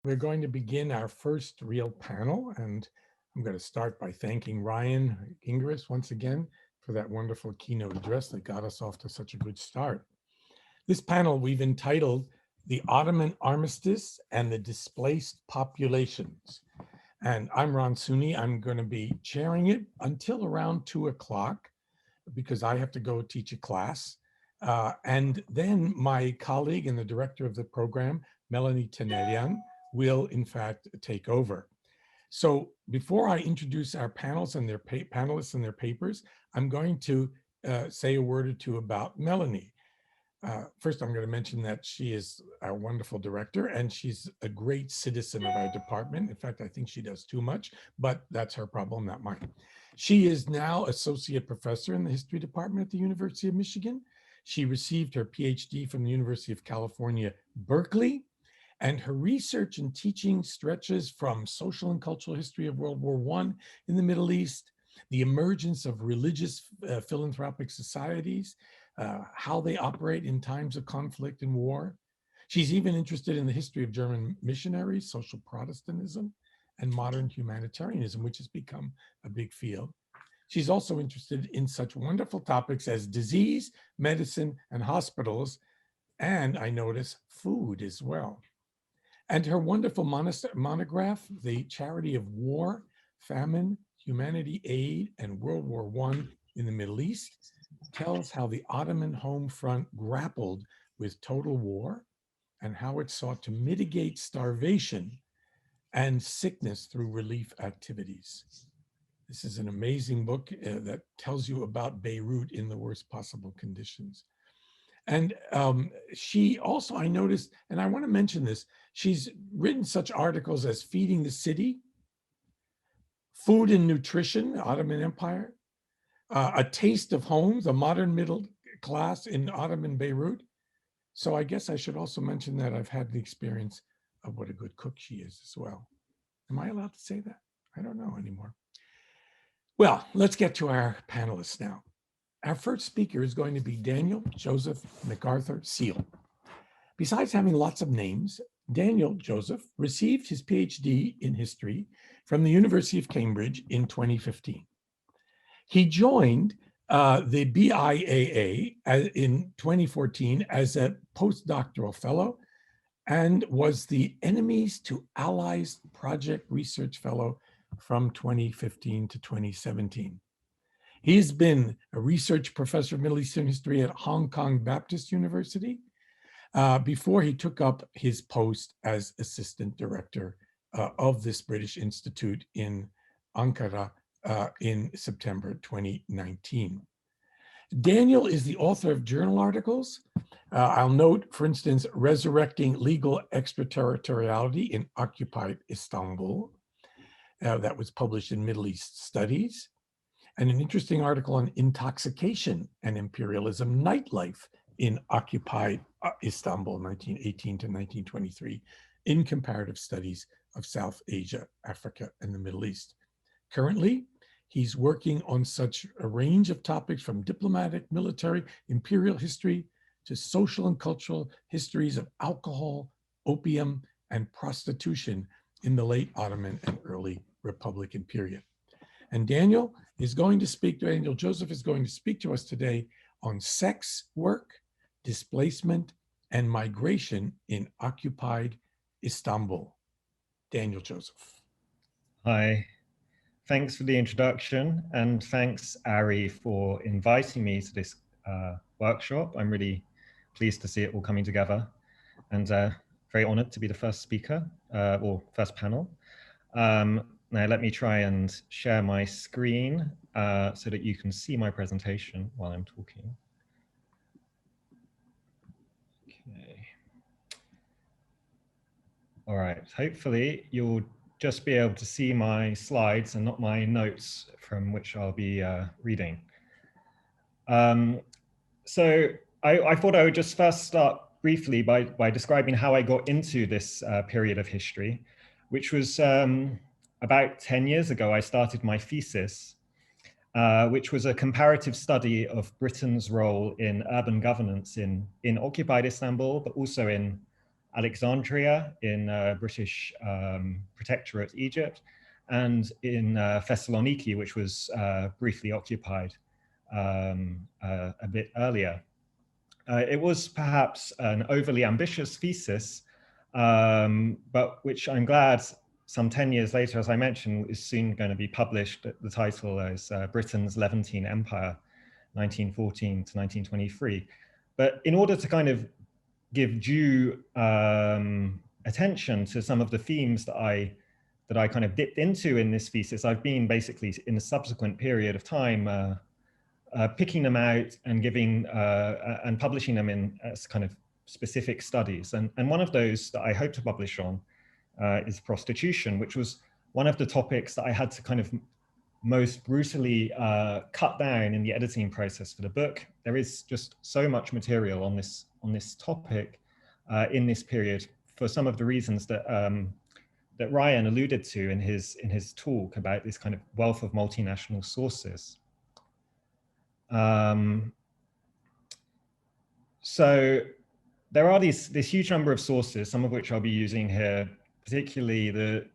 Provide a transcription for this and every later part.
We're going to begin our first real panel, and I'm going to start by thanking Ryan Ingris once again for that wonderful keynote address that got us off to such a good start. This panel we've entitled The Ottoman Armistice and the Displaced Populations. And I'm Ron Suni. I'm going to be chairing it until around 2 o'clock because I have to go teach a class. And then my colleague and the director of the program, Melanie Tenelian, will in fact take over. So before I introduce our panelists and their papers, I'm going to say a word or two about Melanie. First, I'm going to mention that she is our wonderful director and she's a great citizen of our department. In fact, I think she does too much, but that's her problem, not mine. She is now associate professor in the history department at the University of Michigan. She received her PhD from the University of California, Berkeley, and her research and teaching stretches from social and cultural history of World War I in the Middle East, the emergence of religious philanthropic societies, how they operate in times of conflict and war. She's even interested in the history of German missionaries, social Protestantism, and modern humanitarianism, which has become a big field. She's also interested in such wonderful topics as disease, medicine, and hospitals, and I notice food as well. And her wonderful monograph, The Charity of War, Famine, Humanity Aid, and World War I in the Middle East, tells how the Ottoman home front grappled with total war and how it sought to mitigate starvation and sickness through relief activities. This is an amazing book that tells you about Beirut in the worst possible conditions. And she also, I noticed, and I want to mention this, she's written such articles as Feeding the City, Food and Nutrition, the Ottoman Empire, A Taste of Homes, a modern middle class in Ottoman Beirut. So I guess I should also mention that I've had the experience of what a good cook she is as well. Am I allowed to say that? I don't know anymore. Well, let's get to our panelists now. Our first speaker is going to be Daniel Joseph MacArthur Seal. Besides having lots of names, Daniel Joseph received his PhD in history from the University of Cambridge in 2015. He joined the BIAA in 2014 as a postdoctoral fellow and was the Enemies to Allies Project Research Fellow from 2015 to 2017. He's been a research professor of Middle Eastern history at Hong Kong Baptist University before he took up his post as assistant director of this British Institute in Ankara in September 2019. Daniel is the author of journal articles. I'll note, for instance, Resurrecting Legal Extraterritoriality in Occupied Istanbul. That was published in Middle East Studies. And an interesting article on intoxication and imperialism, nightlife in occupied Istanbul, 1918 to 1923, in comparative studies of South Asia, Africa, and the Middle East. Currently, he's working on such a range of topics from diplomatic, military, imperial history to social and cultural histories of alcohol, opium, and prostitution in the late Ottoman and early Republican period. And Daniel Joseph is going to speak to us today on sex work, displacement, and migration in occupied Istanbul. Daniel Joseph. Hi, thanks for the introduction, and thanks, Ari, for inviting me to this workshop. I'm really pleased to see it all coming together, and very honored to be the first speaker, or first panel. Now let me try and share my screen so that you can see my presentation while I'm talking. Okay. All right, hopefully you'll just be able to see my slides and not my notes from which I'll be reading. So I thought I would just first start briefly by describing how I got into this period of history, which was about 10 years ago. I started my thesis, which was a comparative study of Britain's role in urban governance in occupied Istanbul, but also in Alexandria in British Protectorate Egypt, and in Thessaloniki, which was briefly occupied a bit earlier. It was perhaps an overly ambitious thesis, but which I'm glad some 10 years later, as I mentioned, is soon going to be published. The title is Britain's Levantine Empire, 1914 to 1923. But in order to kind of give due attention to some of the themes that I kind of dipped into in this thesis, I've been basically in a subsequent period of time picking them out and giving and publishing them in as kind of specific studies. And one of those that I hope to publish on is prostitution, which was one of the topics that I had to kind of most brutally cut down in the editing process for the book. There is just so much material on this topic in this period for some of the reasons that that Ryan alluded to in his talk about this kind of wealth of multinational sources. So there are this huge number of sources, some of which I'll be using here, particularly the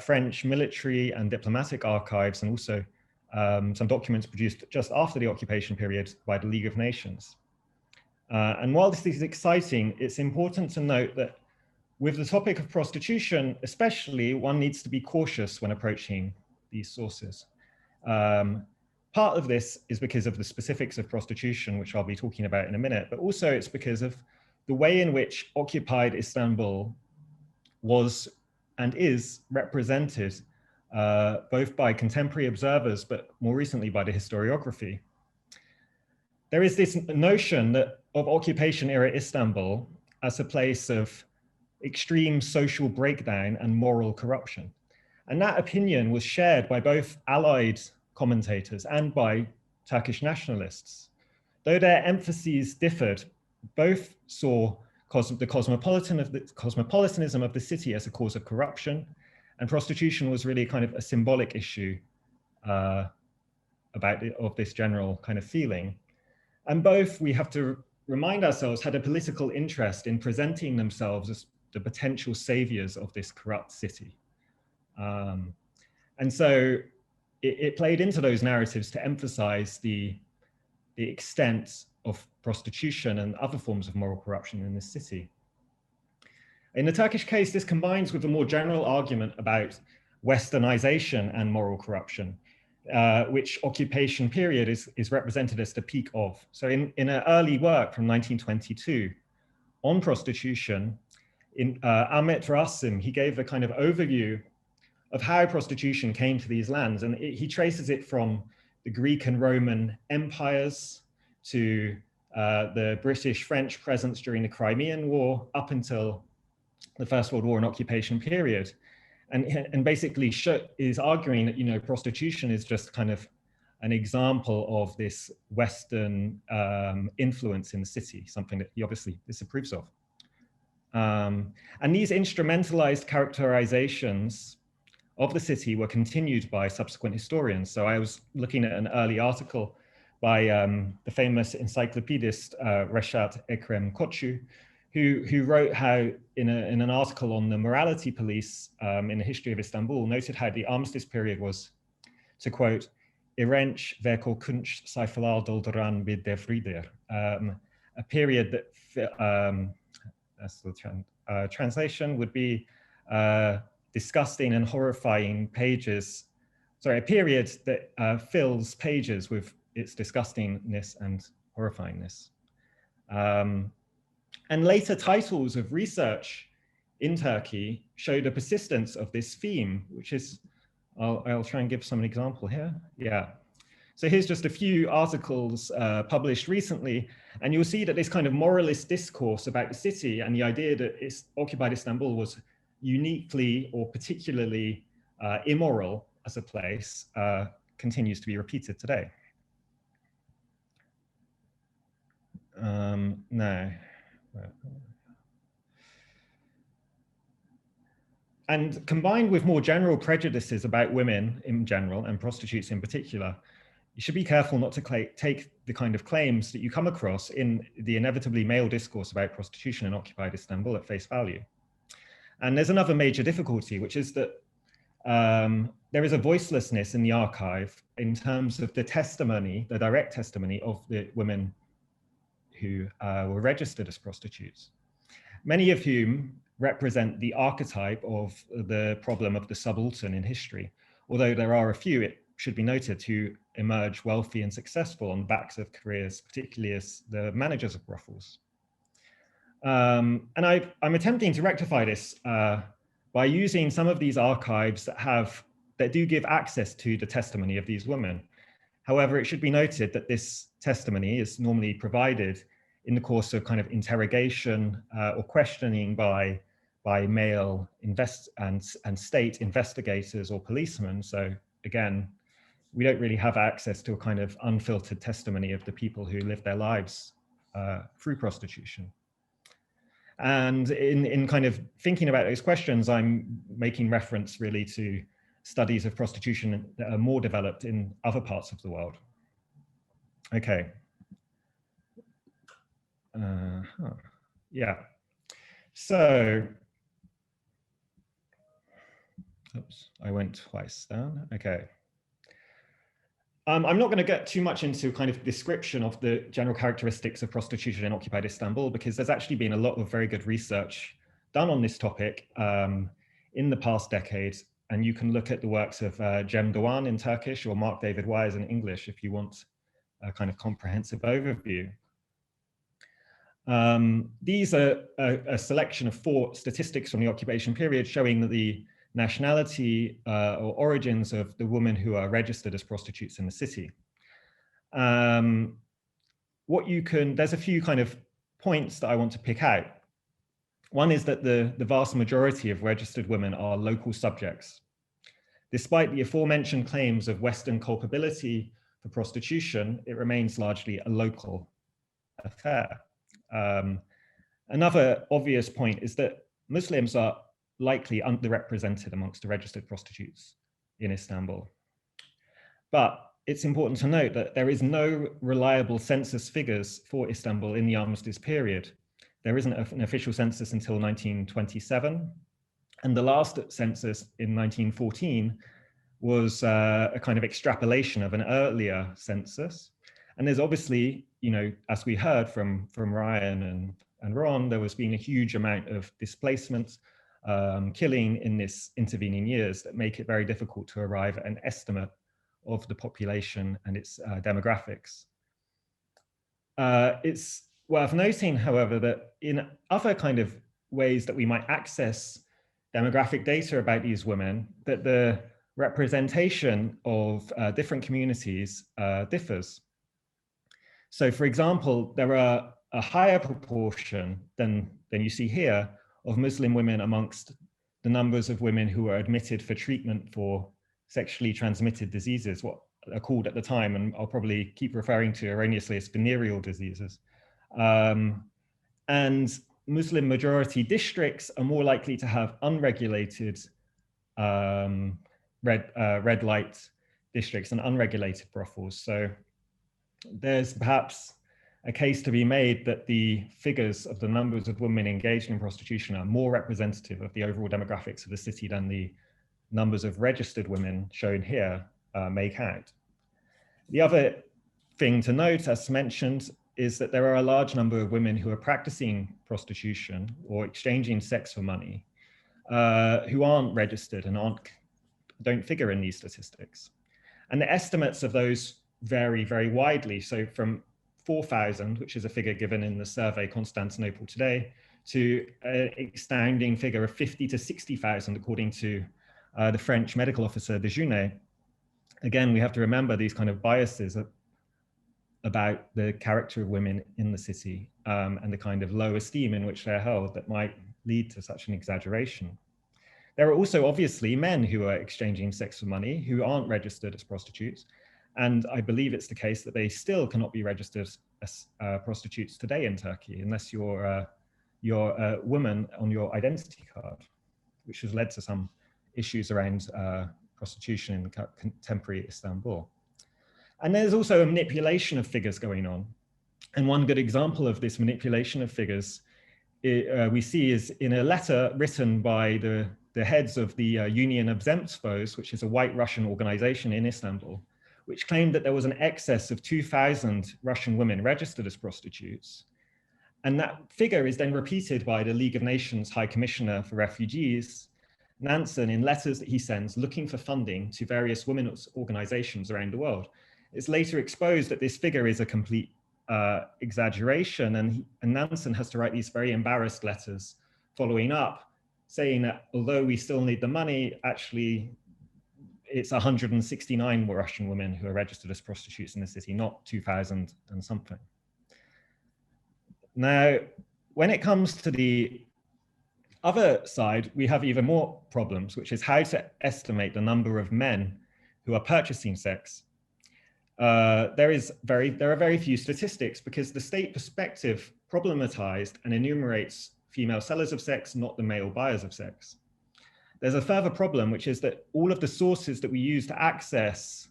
French military and diplomatic archives, and also some documents produced just after the occupation period by the League of Nations. And while this is exciting, it's important to note that with the topic of prostitution, especially, one needs to be cautious when approaching these sources. Part of this is because of the specifics of prostitution, which I'll be talking about in a minute, but also it's because of the way in which occupied Istanbul was and is represented both by contemporary observers, but more recently by the historiography. There is this notion that of occupation era Istanbul as a place of extreme social breakdown and moral corruption. And that opinion was shared by both Allied commentators and by Turkish nationalists. Though their emphases differed, both saw the cosmopolitanism of the city as a cause of corruption, and prostitution was really kind of a symbolic issue of this general kind of feeling. And both, we have to remind ourselves, had a political interest in presenting themselves as the potential saviors of this corrupt city. And so it played into those narratives to emphasize the extent of prostitution and other forms of moral corruption in this city. In the Turkish case, this combines with a more general argument about westernization and moral corruption, which occupation period is represented as the peak of. So in an early work from 1922 on prostitution, Ahmet Rasim, he gave a kind of overview of how prostitution came to these lands. And he traces it from the Greek and Roman empires to the British-French presence during the Crimean War up until the First World War and occupation period. And basically is arguing that, you know, prostitution is just kind of an example of this Western influence in the city, something that he obviously disapproves of. And these instrumentalized characterizations of the city were continued by subsequent historians. So I was looking at an early article by the famous encyclopedist Reşat Ekrem Koçu, who wrote how, in an article on the morality police in the history of Istanbul, noted how the Armistice period was, to quote, "iğrenç ve korkunç sayfalar dolduran bir devridir," a period that, that's the translation, would be disgusting and horrifying pages, sorry, a period that fills pages with its disgustingness and horrifyingness. And later titles of research in Turkey show the persistence of this theme, which is, I'll try and give some example here. Yeah. So here's just a few articles published recently, and you'll see that this kind of moralist discourse about the city and the idea that occupied Istanbul was uniquely or particularly immoral as a place continues to be repeated today. Now, and combined with more general prejudices about women in general and prostitutes in particular, you should be careful not to take the kind of claims that you come across in the inevitably male discourse about prostitution in occupied Istanbul at face value. And there's another major difficulty, which is that there is a voicelessness in the archive in terms of the testimony, the direct testimony of the women who were registered as prostitutes, many of whom represent the archetype of the problem of the subaltern in history, although there are a few, it should be noted, who emerge wealthy and successful on the backs of careers, particularly as the managers of brothels. And I'm attempting to rectify this by using some of these archives that do give access to the testimony of these women. However, it should be noted that this testimony is normally provided in the course of kind of interrogation or questioning by male and state investigators or policemen. So again, we don't really have access to a kind of unfiltered testimony of the people who live their lives through prostitution. And in kind of thinking about those questions, I'm making reference really to studies of prostitution that are more developed in other parts of the world. Okay. Yeah. So, oops, I went twice down. Okay. I'm not going to get too much into kind of description of the general characteristics of prostitution in occupied Istanbul, because there's actually been a lot of very good research done on this topic in the past decades. And you can look at the works of Cem Doğan in Turkish or Mark David Wise in English if you want a kind of comprehensive overview. These are a selection of 4 statistics from the occupation period showing that the nationality or origins of the women who are registered as prostitutes in the city. There's a few kind of points that I want to pick out. One is that the vast majority of registered women are local subjects. Despite the aforementioned claims of Western culpability for prostitution, it remains largely a local affair. Another obvious point is that Muslims are likely underrepresented amongst the registered prostitutes in Istanbul. But it's important to note that there is no reliable census figures for Istanbul in the Armistice period. There isn't an official census until 1927. And the last census in 1914 was a kind of extrapolation of an earlier census. And there's obviously, you know, as we heard from Ryan and Ron, there was being a huge amount of displacement, killing in this intervening years that make it very difficult to arrive at an estimate of the population and its demographics. It's worth noting, however, that in other kind of ways that we might access demographic data about these women, that the representation of different communities differs. So for example, there are a higher proportion than you see here of Muslim women amongst the numbers of women who are admitted for treatment for sexually transmitted diseases, what are called at the time, and I'll probably keep referring to erroneously as venereal diseases. And Muslim majority districts are more likely to have unregulated red light districts and unregulated brothels. So there's perhaps a case to be made that the figures of the numbers of women engaged in prostitution are more representative of the overall demographics of the city than the numbers of registered women shown here make out. The other thing to note, as mentioned, is that there are a large number of women who are practicing prostitution or exchanging sex for money who aren't registered and don't figure in these statistics. And the estimates of those vary very widely. So from 4,000, which is a figure given in the survey Constantinople Today, to an astounding figure of 50 to 60,000, according to the French medical officer Dejuné. Again, we have to remember these kind of biases about the character of women in the city and the kind of low esteem in which they're held that might lead to such an exaggeration. There are also obviously men who are exchanging sex for money who aren't registered as prostitutes. And I believe it's the case that they still cannot be registered as prostitutes today in Turkey unless you're a woman on your identity card, which has led to some issues around prostitution in contemporary Istanbul. And there's also a manipulation of figures going on. And one good example of this manipulation of figures we see is in a letter written by the heads of the Union of Zemstvos, which is a white Russian organization in Istanbul, which claimed that there was an excess of 2,000 Russian women registered as prostitutes. And that figure is then repeated by the League of Nations High Commissioner for Refugees, Nansen, in letters that he sends looking for funding to various women's organizations around the world. It's later exposed that this figure is a complete exaggeration, and Nansen has to write these very embarrassed letters following up, saying that although we still need the money, actually it's 169 Russian women who are registered as prostitutes in the city, not 2,000 and something. Now, when it comes to the other side, we have even more problems, which is how to estimate the number of men who are purchasing sex. There are very few statistics because the state perspective problematized and enumerates female sellers of sex, not the male buyers of sex. There's a further problem, which is that all of the sources that we use to access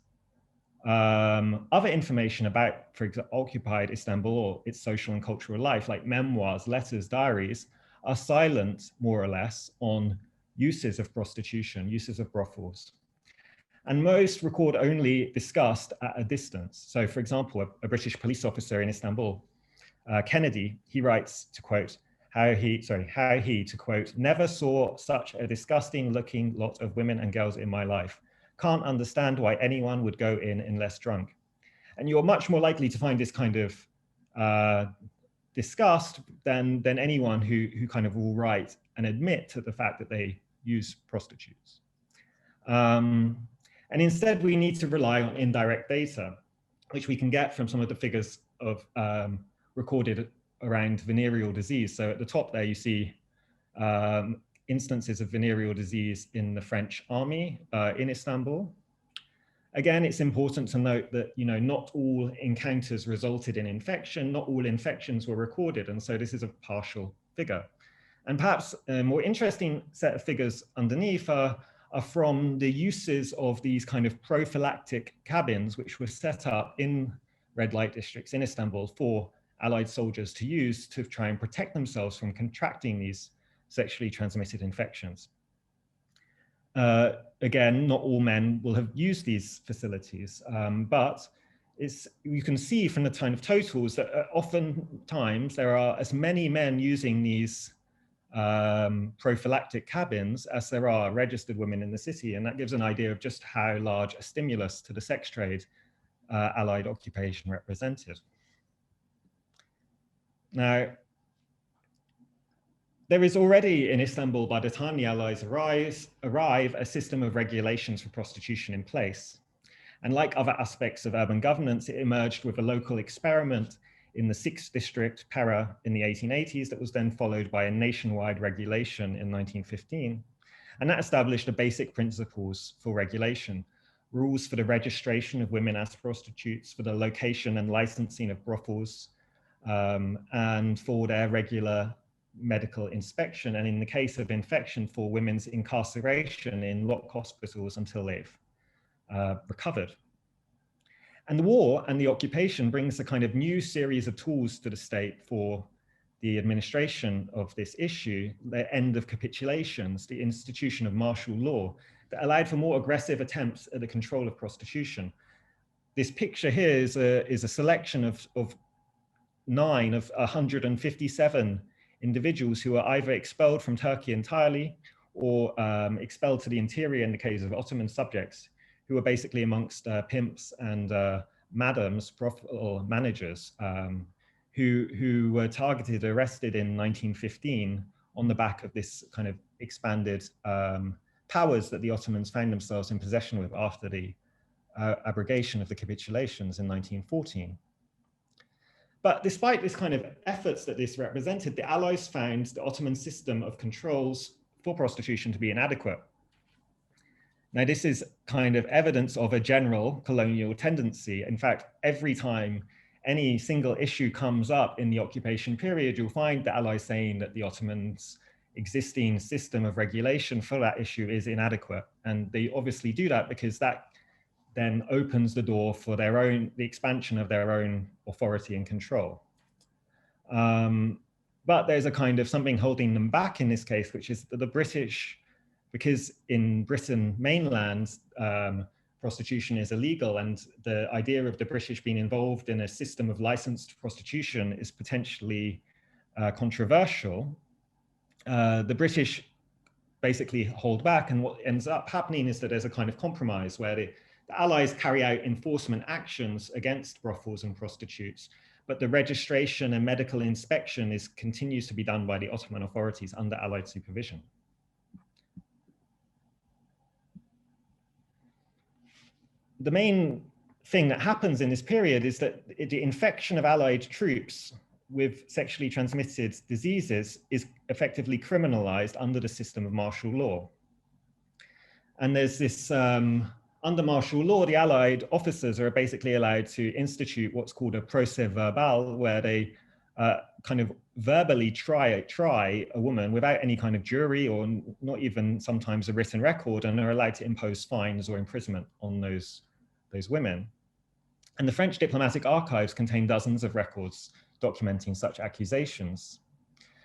other information about, for example, occupied Istanbul or its social and cultural life, like memoirs, letters, diaries, are silent, more or less, on uses of prostitution, uses of brothels. And most record only discussed at a distance. So for example, a British police officer in Istanbul, Kennedy, he writes to quote, how he, to quote, never saw such a disgusting looking lot of women and girls in my life. Can't understand why anyone would go in unless drunk. And you're much more likely to find this kind of disgust than anyone who kind of will write and admit to the fact that they use prostitutes. And instead, we need to rely on indirect data, which we can get from some of the figures of recorded around venereal disease. So at the top there, you see instances of venereal disease in the French army in Istanbul. Again, it's important to note that not all encounters resulted in infection, not all infections were recorded, and so this is a partial figure. And perhaps a more interesting set of figures underneath are from the uses of these kind of prophylactic cabins, which were set up in red light districts in Istanbul for Allied soldiers to use to try and protect themselves from contracting these sexually transmitted infections. Again, not all men will have used these facilities, but you can see from the kind of totals that oftentimes there are as many men using these prophylactic cabins as there are registered women in the city. And that gives an idea of just how large a stimulus to the sex trade Allied occupation represented. Now, there is already in Istanbul, by the time the Allies arrive, a system of regulations for prostitution in place. And like other aspects of urban governance, it emerged with a local experiment in the 6th district, Pera, in the 1880s, that was then followed by a nationwide regulation in 1915. And that established the basic principles for regulation: rules for the registration of women as prostitutes, for the location and licensing of brothels, and for their regular medical inspection, and in the case of infection, for women's incarceration in locked hospitals until they've recovered. And the war and the occupation brings a kind of new series of tools to the state for the administration of this issue: the end of capitulations, the institution of martial law, that allowed for more aggressive attempts at the control of prostitution. This picture here is a selection of 9 of 157 individuals who are either expelled from Turkey entirely or expelled to the interior in the case of Ottoman subjects, who are basically amongst pimps and madams, or managers, who were targeted, arrested in 1915 on the back of this kind of expanded powers that the Ottomans found themselves in possession with after the abrogation of the capitulations in 1914. But despite this kind of efforts that this represented, the Allies found the Ottoman system of controls for prostitution to be inadequate. Now, this is kind of evidence of a general colonial tendency. In fact, every time any single issue comes up in the occupation period, you'll find the Allies saying that the Ottomans' existing system of regulation for that issue is inadequate. And they obviously do that because then opens the door for the expansion of their own authority and control. But there's a kind of something holding them back in this case, which is that the British, because in Britain mainland, prostitution is illegal, and the idea of the British being involved in a system of licensed prostitution is potentially controversial. The British basically hold back, and what ends up happening is that there's a kind of compromise where the Allies carry out enforcement actions against brothels and prostitutes, but the registration and medical inspection continues to be done by the Ottoman authorities under Allied supervision. The main thing that happens in this period is that the infection of Allied troops with sexually transmitted diseases is effectively criminalized under the system of martial law. And there's this, under martial law, the Allied officers are basically allowed to institute what's called a procès verbal, where they kind of verbally try a woman without any kind of jury or not even sometimes a written record, and are allowed to impose fines or imprisonment on those women. And the French diplomatic archives contain dozens of records documenting such accusations.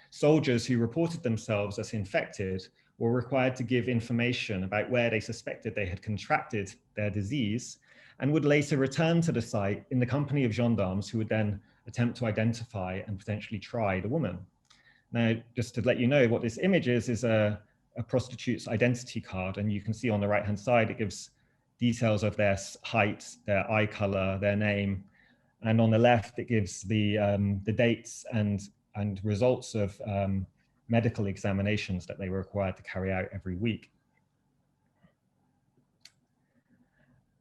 Soldiers who reported themselves as infected were required to give information about where they suspected they had contracted their disease, and would later return to the site in the company of gendarmes who would then attempt to identify and potentially try the woman. Now, just to let you know, what this image is a prostitute's identity card, and you can see on the right-hand side, it gives details of their height, their eye color, their name. And on the left, it gives the dates and results of medical examinations that they were required to carry out every week.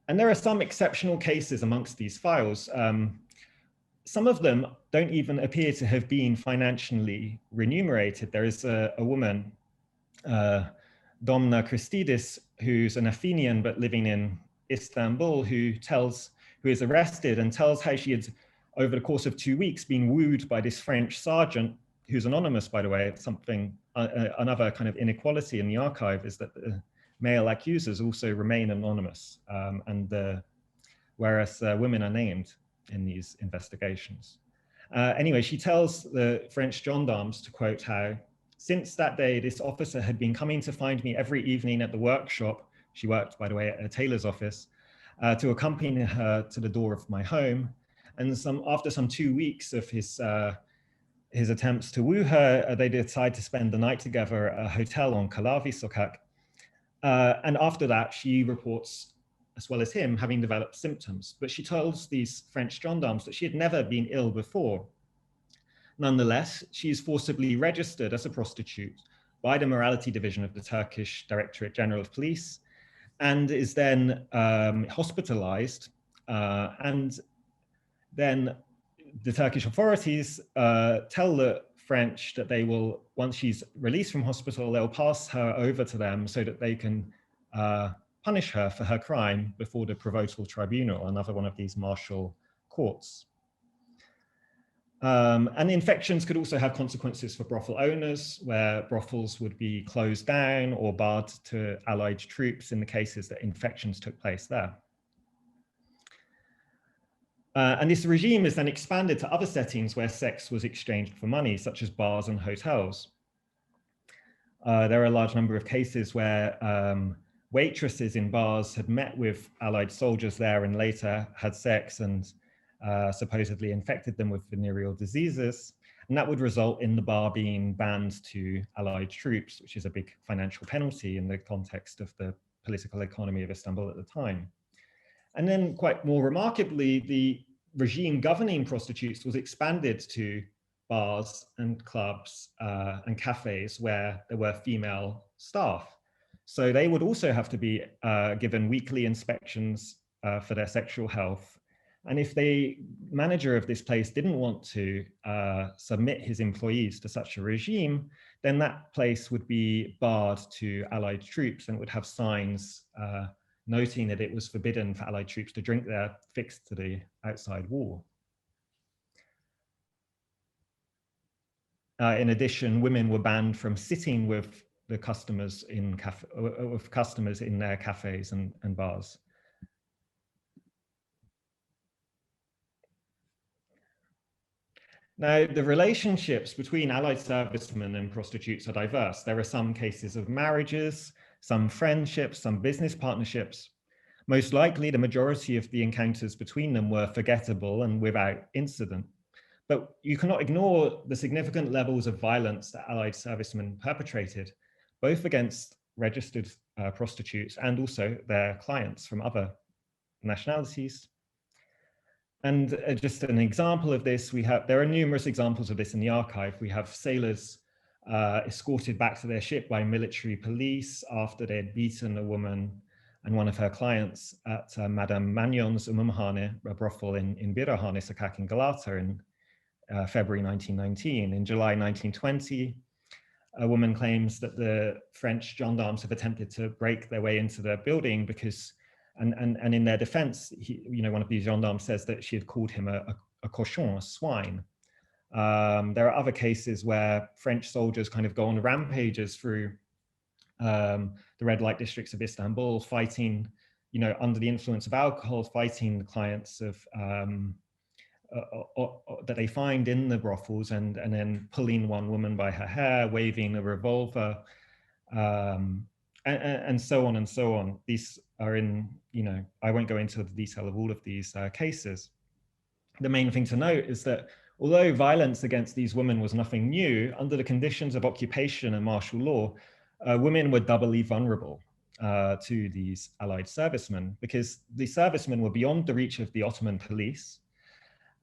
And there are some exceptional cases amongst these files. Some of them don't even appear to have been financially remunerated. There is a woman, Domna Christidis, who's an Athenian but living in Istanbul, who is arrested and tells how she had, over the course of 2 weeks, been wooed by this French sergeant, who's anonymous, by the way. It's something, another kind of inequality in the archive is that the male accusers also remain anonymous, whereas women are named in these investigations. Anyway, she tells the French gendarmes to quote how, since that day, this officer had been coming to find me every evening at the workshop. She worked, by the way, at a tailor's office, to accompany her to the door of my home. And after some 2 weeks of his attempts to woo her, they decide to spend the night together at a hotel on Kalavi Sokak. And after that, she reports, as well as him, having developed symptoms. But she tells these French gendarmes that she had never been ill before. Nonetheless, she is forcibly registered as a prostitute by the Morality Division of the Turkish Directorate General of Police, and is then hospitalized. And then the Turkish authorities tell the French that they will, once she's released from hospital, they'll pass her over to them so that they can punish her for her crime before the Provotal Tribunal, another one of these martial courts. And infections could also have consequences for brothel owners, where brothels would be closed down or barred to Allied troops in the cases that infections took place there. And this regime is then expanded to other settings where sex was exchanged for money, such as bars and hotels. There are a large number of cases where waitresses in bars had met with Allied soldiers there and later had sex and supposedly infected them with venereal diseases. And that would result in the bar being banned to Allied troops, which is a big financial penalty in the context of the political economy of Istanbul at the time. And then, quite more remarkably, the regime governing prostitutes was expanded to bars and clubs and cafes where there were female staff. So they would also have to be given weekly inspections for their sexual health. And if the manager of this place didn't want to submit his employees to such a regime, then that place would be barred to Allied troops and would have signs noting that it was forbidden for Allied troops to drink there, fixed to the outside wall. In addition, women were banned from sitting with the customers in their cafes and bars. Now, the relationships between Allied servicemen and prostitutes are diverse. There are some cases of marriages, some friendships, some business partnerships. Most likely, the majority of the encounters between them were forgettable and without incident. But you cannot ignore the significant levels of violence that Allied servicemen perpetrated, both against registered prostitutes and also their clients from other nationalities. And just an example of this, there are numerous examples of this in the archive. We have sailors escorted back to their ship by military police after they'd beaten a woman and one of her clients at Madame Magnon's Umumhane, a brothel in Birahane, Sakak in Galata in February 1919. In July 1920, a woman claims that the French gendarmes have attempted to break their way into the building because, and in their defense, one of these gendarmes says that she had called him a cochon, a swine. There are other cases where French soldiers kind of go on rampages through the red light districts of Istanbul, fighting, under the influence of alcohol, fighting the clients of that they find in the brothels, and then pulling one woman by her hair, waving a revolver, and so on and so on. These are in, I won't go into the detail of all of these cases. The main thing to note is that although violence against these women was nothing new, under the conditions of occupation and martial law, women were doubly vulnerable to these Allied servicemen, because the servicemen were beyond the reach of the Ottoman police,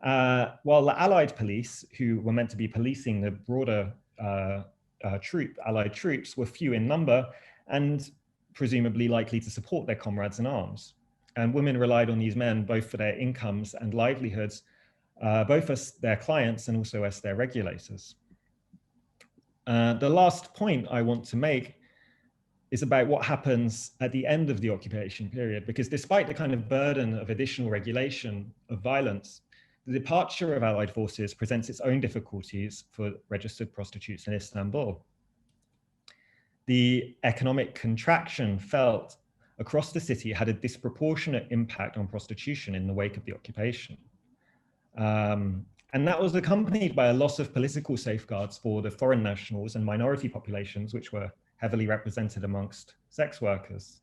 while the Allied police, who were meant to be policing the broader Allied troops, were few in number and presumably likely to support their comrades in arms. And women relied on these men both for their incomes and livelihoods, both as their clients and also as their regulators. The last point I want to make is about what happens at the end of the occupation period, because despite the kind of burden of additional regulation of violence, the departure of Allied forces presents its own difficulties for registered prostitutes in Istanbul. The economic contraction felt across the city had a disproportionate impact on prostitution in the wake of the occupation. And that was accompanied by a loss of political safeguards for the foreign nationals and minority populations, which were heavily represented amongst sex workers.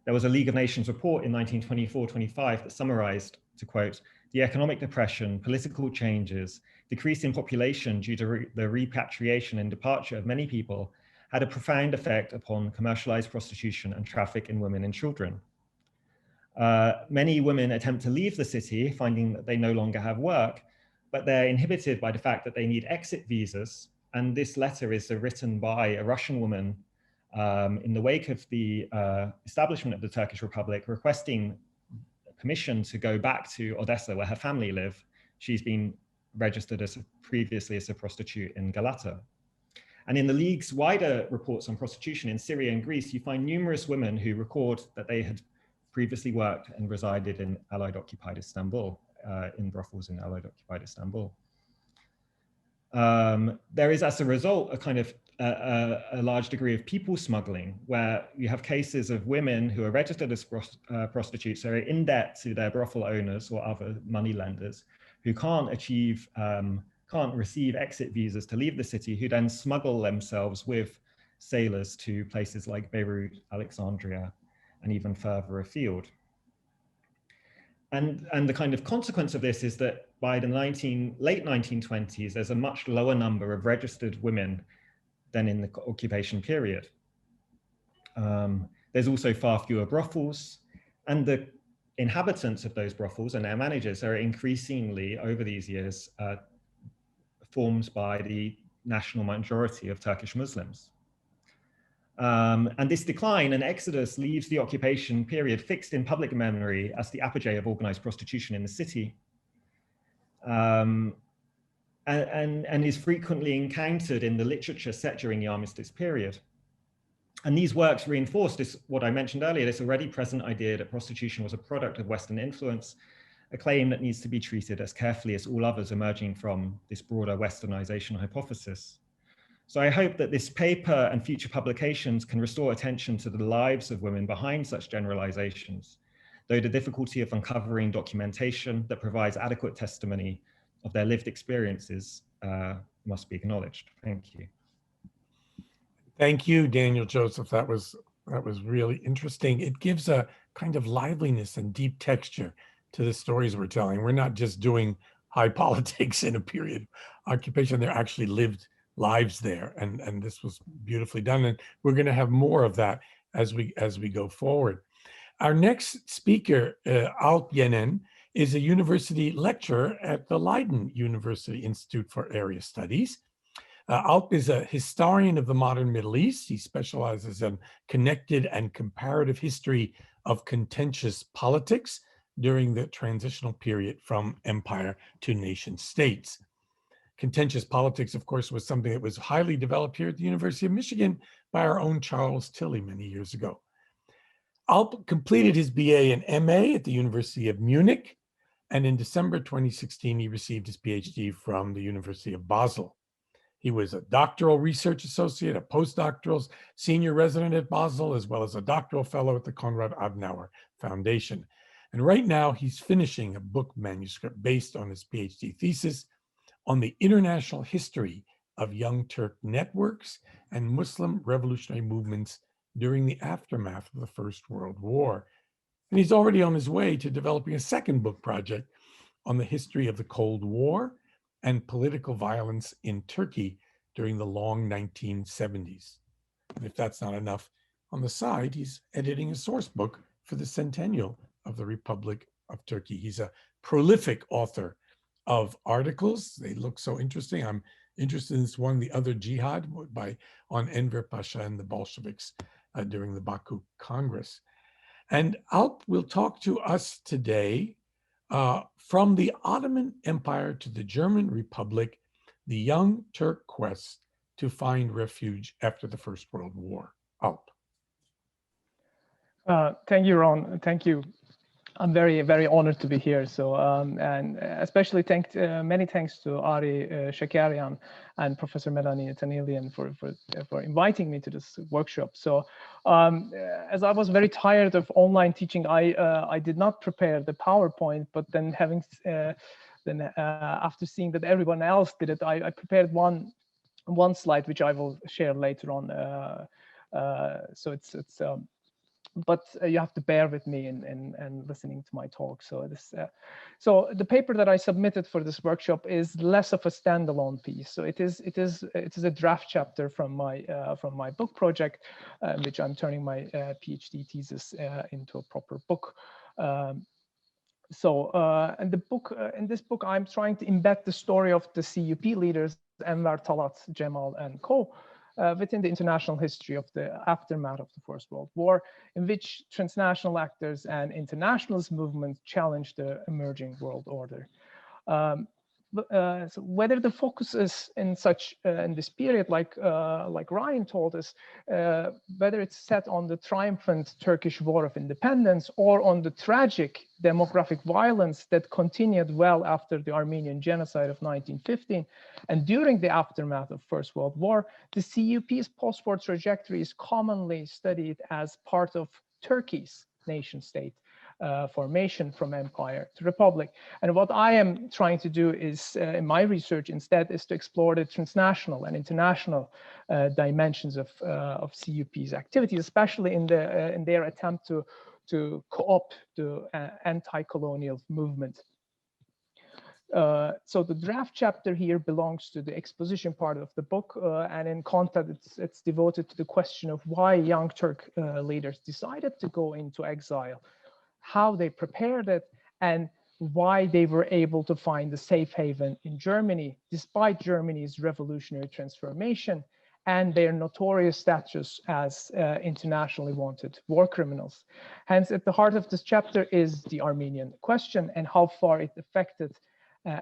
There was a League of Nations report in 1924-25 that summarized, to quote, "The economic depression, political changes, decrease in population due to the repatriation and departure of many people had a profound effect upon commercialized prostitution and traffic in women and children. Many women attempt to leave the city, finding that they no longer have work, but they're inhibited by the fact that they need exit visas. And this letter is written by a Russian woman in the wake of the establishment of the Turkish Republic, requesting permission to go back to Odessa, where her family live. She's been registered previously as a prostitute in Galata. And in the League's wider reports on prostitution in Syria and Greece, you find numerous women who record that they had previously worked and resided in Allied-occupied Istanbul, in brothels in Allied-occupied Istanbul. There is, as a result, a kind of a large degree of people smuggling, where you have cases of women who are registered as prostitutes, who are in debt to their brothel owners or other money lenders, who can't receive exit visas to leave the city, who then smuggle themselves with sailors to places like Beirut, Alexandria, and even further afield. And the kind of consequence of this is that by the late 1920s, there's a much lower number of registered women than in the occupation period. There's also far fewer brothels, and the inhabitants of those brothels and their managers are increasingly, over these years, formed by the national majority of Turkish Muslims. And this decline and exodus leaves the occupation period fixed in public memory as the apogee of organized prostitution in the city, and is frequently encountered in the literature set during the Armistice period. And these works reinforce this, what I mentioned earlier, this already present idea that prostitution was a product of Western influence, a claim that needs to be treated as carefully as all others emerging from this broader Westernization hypothesis. So I hope that this paper and future publications can restore attention to the lives of women behind such generalizations, though the difficulty of uncovering documentation that provides adequate testimony of their lived experiences must be acknowledged. Thank you. Thank you, Daniel Joseph. That was really interesting. It gives a kind of liveliness and deep texture to the stories we're telling. We're not just doing high politics in a period of occupation. They're actually lived lives there, and this was beautifully done. And we're going to have more of that as we go forward. Our next speaker, Alp Yenen, is a university lecturer at the Leiden University Institute for Area Studies. Alp is a historian of the modern Middle East. He specializes in connected and comparative history of contentious politics during the transitional period from empire to nation states. Contentious politics, of course, was something that was highly developed here at the University of Michigan by our own Charles Tilly many years ago. Alp completed his BA and MA at the University of Munich, and in December 2016, he received his PhD from the University of Basel. He was a doctoral research associate, a postdoctoral senior resident at Basel, as well as a doctoral fellow at the Konrad Adenauer Foundation. And right now, he's finishing a book manuscript based on his PhD thesis on the international history of Young Turk networks and Muslim revolutionary movements during the aftermath of the First World War. And he's already on his way to developing a second book project on the history of the Cold War and political violence in Turkey during the long 1970s. And if that's not enough, on the side, he's editing a source book for the centennial of the Republic of Turkey. He's a prolific author of articles. They look so interesting. I'm interested in this one, The Other Jihad, on Enver Pasha and the Bolsheviks during the Baku Congress. And Alp will talk to us today from the Ottoman Empire to the German Republic, the Young Turk quest to find refuge after the First World War. Alp. Thank you, Ron. Thank you. I'm very, very honored to be here. So, and especially many thanks to Ari Shakarian and Professor Melanie Tanelian for inviting me to this workshop. So, as I was very tired of online teaching, I did not prepare the PowerPoint, but then after seeing that everyone else did it, I prepared one slide which I will share later on. So but you have to bear with me in listening to my talk. So so the paper that I submitted for this workshop is less of a standalone piece. So it is a draft chapter from my book project, which I'm turning my PhD thesis into a proper book. And in this book, I'm trying to embed the story of the CUP leaders, Enver, Talat, Cemal, and co. Within the international history of the aftermath of the First World War, in which transnational actors and internationalist movements challenged the emerging world order. So whether the focus is in this period, like Ryan told us, whether it's set on the triumphant Turkish War of Independence or on the tragic demographic violence that continued well after the Armenian genocide of 1915 and during the aftermath of First World War, the CUP's post-war trajectory is commonly studied as part of Turkey's nation state formation from empire to republic. And what I am trying to do is, in my research instead, is to explore the transnational and international dimensions of CUP's activities, especially in their attempt to co-opt the anti-colonial movement. So the draft chapter here belongs to the exposition part of the book, and in content it's devoted to the question of why young Turk leaders decided to go into exile, how they prepared it, and why they were able to find a safe haven in Germany, despite Germany's revolutionary transformation and their notorious status as internationally wanted war criminals. Hence, at the heart of this chapter is the Armenian question and how far it affected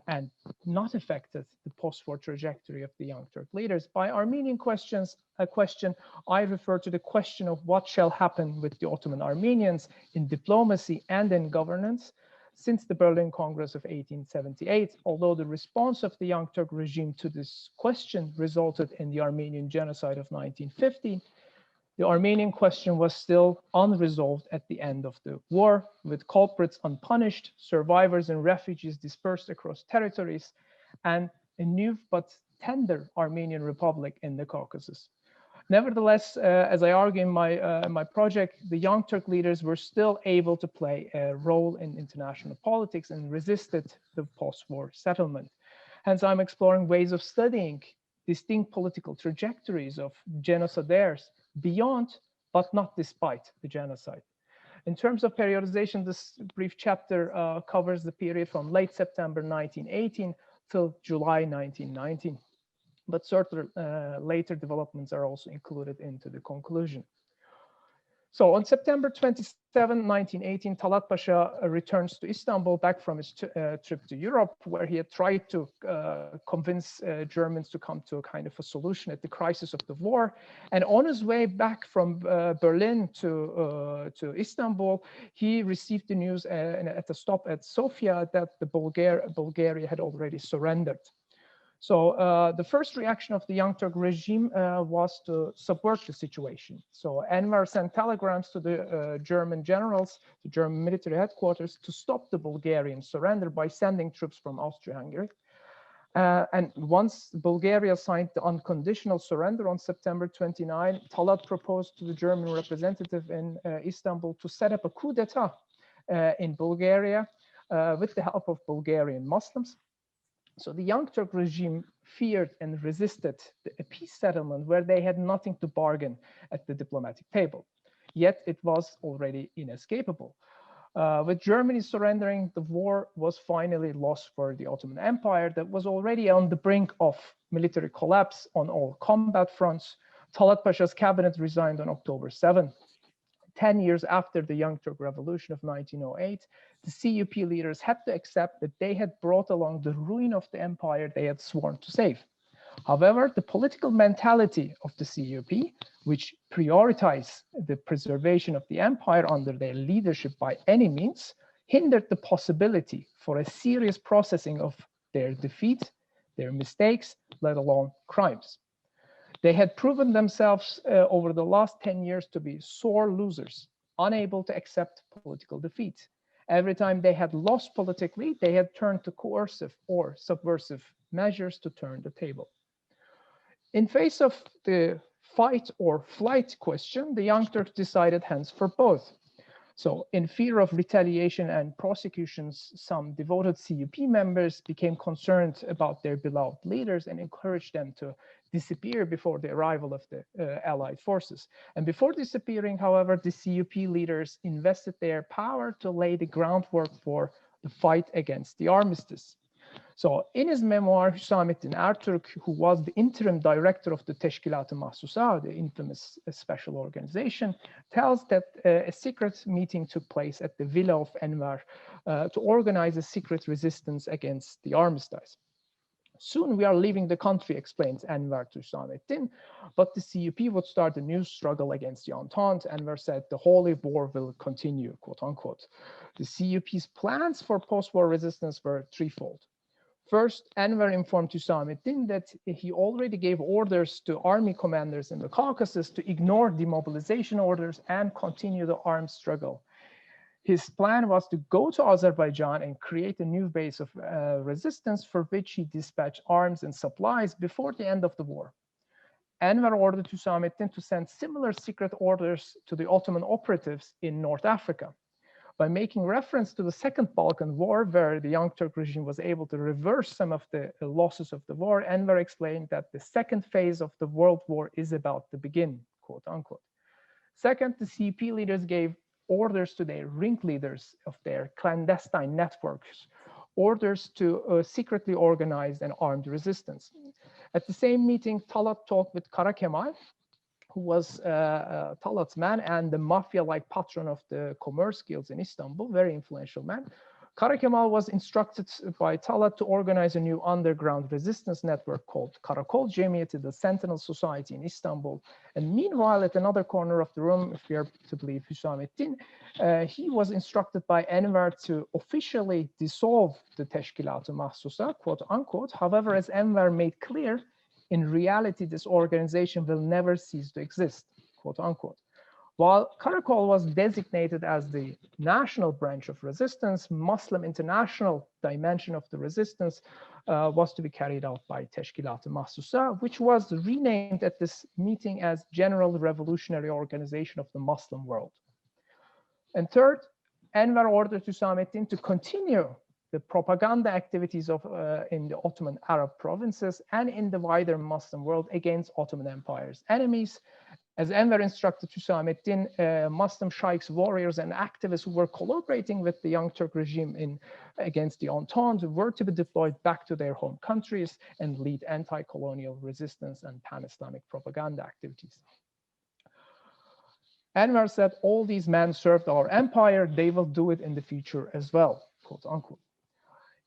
and not affected the post-war trajectory of the Young Turk leaders. By Armenian question, I refer to the question of what shall happen with the Ottoman Armenians in diplomacy and in governance since the Berlin Congress of 1878, although the response of the Young Turk regime to this question resulted in the Armenian genocide of 1915, the Armenian question was still unresolved at the end of the war, with culprits unpunished, survivors and refugees dispersed across territories, and a new but tender Armenian Republic in the Caucasus. Nevertheless, as I argue in my project, the Young Turk leaders were still able to play a role in international politics and resisted the post-war settlement. Hence, I'm exploring ways of studying distinct political trajectories of genocidaires beyond, but not despite, the genocide. In terms of periodization, this brief chapter covers the period from late September 1918 till July 1919. But certain later developments are also included into the conclusion. So on September 27, 1918, Talat Pasha returns to Istanbul back from his trip to Europe, where he had tried to convince Germans to come to a kind of a solution at the crisis of the war. And on his way back from Berlin to Istanbul, he received the news at a stop at Sofia that the Bulgaria had already surrendered. So the first reaction of the Young Turk regime was to subvert the situation. So Enver sent telegrams to the German generals, the German military headquarters, to stop the Bulgarian surrender by sending troops from Austria-Hungary. And once Bulgaria signed the unconditional surrender on September 29, Talat proposed to the German representative in Istanbul to set up a coup d'etat in Bulgaria with the help of Bulgarian Muslims. So the Young Turk regime feared and resisted a peace settlement where they had nothing to bargain at the diplomatic table. Yet it was already inescapable. With Germany surrendering, the war was finally lost for the Ottoman Empire that was already on the brink of military collapse on all combat fronts. Talat Pasha's cabinet resigned on October 7. 10 years after the Young Turk Revolution of 1908, the CUP leaders had to accept that they had brought along the ruin of the empire they had sworn to save. However, the political mentality of the CUP, which prioritized the preservation of the empire under their leadership by any means, hindered the possibility for a serious processing of their defeat, their mistakes, let alone crimes. They had proven themselves over the last 10 years to be sore losers, unable to accept political defeat. Every time they had lost politically, they had turned to coercive or subversive measures to turn the table. In face of the fight or flight question, the Young Turks decided hence for both. So in fear of retaliation and prosecutions, some devoted CUP members became concerned about their beloved leaders and encouraged them to disappear before the arrival of the Allied forces. And before disappearing, however, the CUP leaders invested their power to lay the groundwork for the fight against the armistice. So in his memoir, Hüsamettin Ertürk, who was the interim director of the Teşkilat-ı Mahsusa, the infamous special organization, tells that a secret meeting took place at the villa of Enver to organize a secret resistance against the armistice. Soon we are leaving the country, explains Enver to Hüsamettin, but the CUP would start a new struggle against the Entente. Enver said the holy war will continue, quote unquote. The CUP's plans for post-war resistance were threefold. First, Enver informed Hüsamettin that he already gave orders to army commanders in the Caucasus to ignore demobilization orders and continue the armed struggle. His plan was to go to Azerbaijan and create a new base of resistance for which he dispatched arms and supplies before the end of the war. Enver ordered Hüsamettin to send similar secret orders to the Ottoman operatives in North Africa. By making reference to the Second Balkan War, where the Young Turk regime was able to reverse some of the losses of the war, Enver explained that the second phase of the World War is about to begin, quote unquote. Second, the CP leaders gave orders to their ringleaders of their clandestine networks, orders to secretly organize an armed resistance. At the same meeting, Talat talked with Kara Kemal, who was Talat's man and the mafia-like patron of the commerce guilds in Istanbul, very influential man. Kara Kemal was instructed by Talat to organize a new underground resistance network called Karakol Cemiyeti, the Sentinel Society in Istanbul. And meanwhile, at another corner of the room, if we are to believe Hüsamettin, he was instructed by Enver to officially dissolve the Teşkilat-ı Mahsusa, quote unquote. However, as Enver made clear, in reality, this organization will never cease to exist, quote unquote. While Karakol was designated as the national branch of resistance, Muslim international dimension of the resistance was to be carried out by Teşkilat-ı Mahsusa, which was renamed at this meeting as General Revolutionary Organization of the Muslim World. And third, Enver ordered Hüsamettin to continue the propaganda activities of in the Ottoman Arab provinces and in the wider Muslim world against Ottoman Empire's enemies. As Enver instructed Hüsamettin, Muslim sheikhs, warriors, and activists who were collaborating with the Young Turk regime against the Entente were to be deployed back to their home countries and lead anti-colonial resistance and pan-Islamic propaganda activities. Enver said, all these men served our empire, they will do it in the future as well, quote unquote.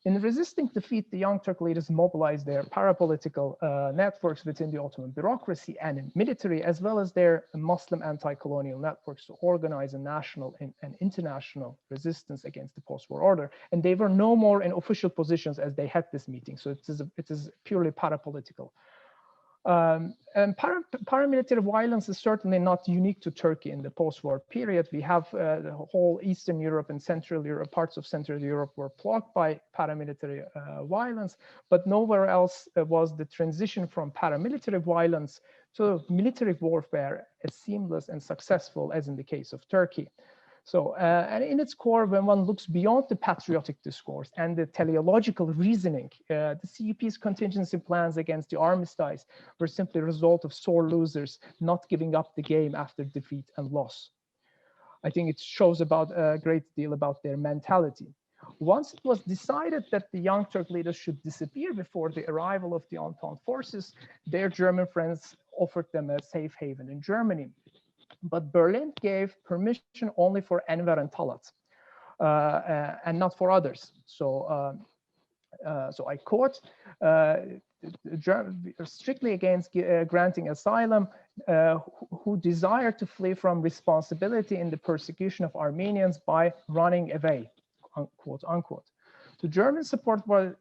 In resisting defeat, the Young Turk leaders mobilized their parapolitical networks within the Ottoman bureaucracy and military, as well as their Muslim anti-colonial networks to organize a national and international resistance against the post-war order. And they were no more in official positions as they had this meeting. So it is purely parapolitical. And paramilitary violence is certainly not unique to Turkey in the post-war period. We have the whole Eastern Europe and Central Europe, parts of Central Europe were plagued by paramilitary violence, but nowhere else was the transition from paramilitary violence to military warfare as seamless and successful as in the case of Turkey. So, and in its core, when one looks beyond the patriotic discourse and the teleological reasoning, the CUP's contingency plans against the armistice were simply a result of sore losers not giving up the game after defeat and loss. I think it shows about a great deal about their mentality. Once it was decided that the Young Turk leaders should disappear before the arrival of the Entente forces, their German friends offered them a safe haven in Germany. But Berlin gave permission only for Enver and Talat, and not for others. So, so I quote, strictly against granting asylum, who desire to flee from responsibility in the persecution of Armenians by running away, quote unquote. The German support was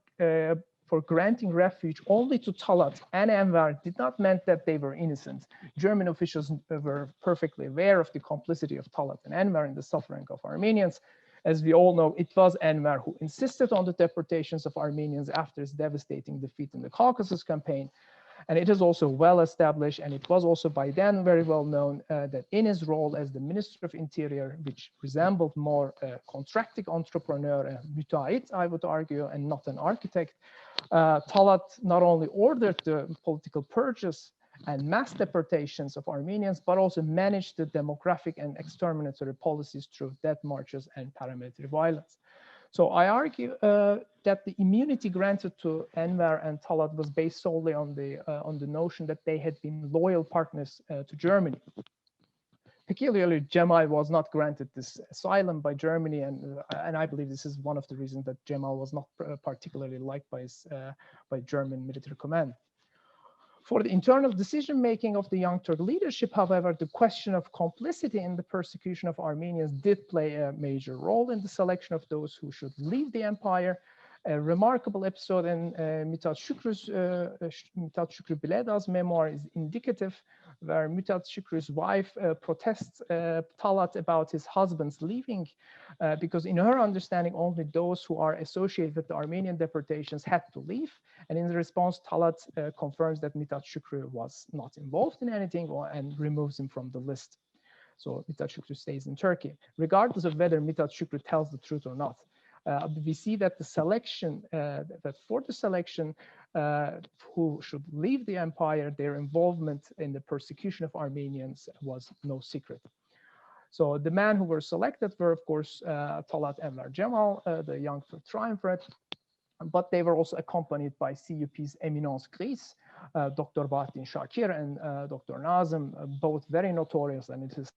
for granting refuge only to Talat and Enver did not mean that they were innocent. German officials were perfectly aware of the complicity of Talat and Enver in the suffering of Armenians. As we all know, it was Enver who insisted on the deportations of Armenians after his devastating defeat in the Caucasus campaign. And it is also well established, and it was also by then very well known that in his role as the Minister of Interior, which resembled more a contracting entrepreneur, a müteahhit, I would argue, and not an architect, Talat not only ordered the political purges and mass deportations of Armenians, but also managed the demographic and exterminatory policies through death marches and paramilitary violence. So I argue that the immunity granted to Enver and Talat was based solely on the notion that they had been loyal partners to Germany. Peculiarly, Cemal was not granted this asylum by Germany, and I believe this is one of the reasons that Cemal was not particularly liked by German military command. For the internal decision-making of the Young Turk leadership, however, the question of complicity in the persecution of Armenians did play a major role in the selection of those who should leave the empire. A remarkable episode in Mithat Şükrü Bileda's memoir is indicative, where Mithat Şükrü's wife protests Talat about his husband's leaving, because in her understanding, only those who are associated with the Armenian deportations had to leave. And in response, Talat confirms that Mithat Şükrü was not involved in anything and removes him from the list. So Mithat Şükrü stays in Turkey, regardless of whether Mithat Şükrü tells the truth or not. We see that the selection, that for the selection who should leave the empire, their involvement in the persecution of Armenians was no secret. So the men who were selected were, of course, Talat, Enver, Cemal, the Young Turk triumvirate, but they were also accompanied by CUP's eminence grise, Dr. Bahattin Shakir and Dr. Nazım, both very notorious, and it is,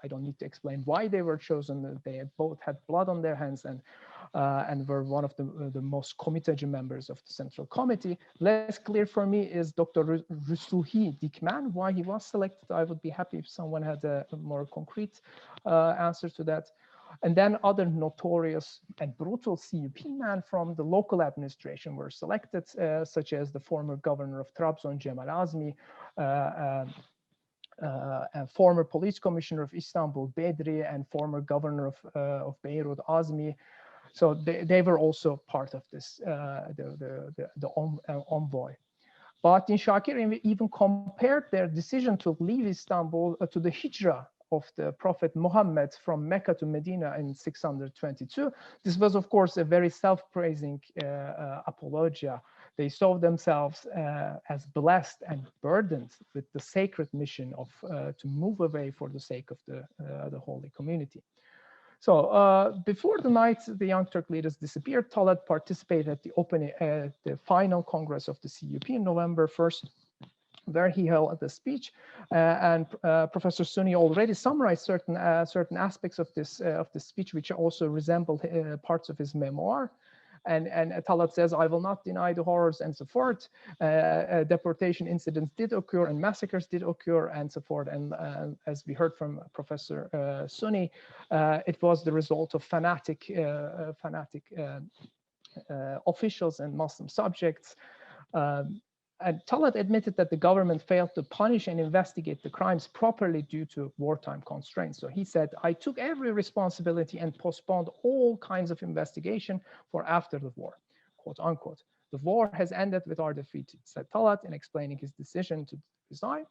I don't need to explain why they were chosen. They both had blood on their hands and were one of the most committed members of the Central Committee. Less clear for me is Dr. Rusuhi Dikman, why he was selected. I would be happy if someone had a more concrete answer to that. And then other notorious and brutal CUP men from the local administration were selected, such as the former governor of Trabzon, Cemal Azmi, and former police commissioner of Istanbul, Bedri, and former governor of Beirut, Azmi. So they were also part of this, the envoy. Bahattin Shakir even compared their decision to leave Istanbul to the hijrah of the Prophet Muhammad from Mecca to Medina in 622. This was, of course, a very self-praising apologia. They saw themselves as blessed and burdened with the sacred mission of to move away for the sake of the holy community. So before the night the Young Turk leaders disappeared, Talat participated at the opening, the final Congress of the CUP in November 1st, where he held a speech, and Professor Sunni already summarized certain aspects of this speech, which also resembled parts of his memoir. And Talat says, I will not deny the horrors and so forth. Deportation incidents did occur and massacres did occur and so forth. And as we heard from Professor Sunni, it was the result of fanatic officials and Muslim subjects. And Talat admitted that the government failed to punish and investigate the crimes properly due to wartime constraints. So he said, I took every responsibility and postponed all kinds of investigation for after the war, quote unquote. The war has ended with our defeat, said Talat in explaining his decision to resign.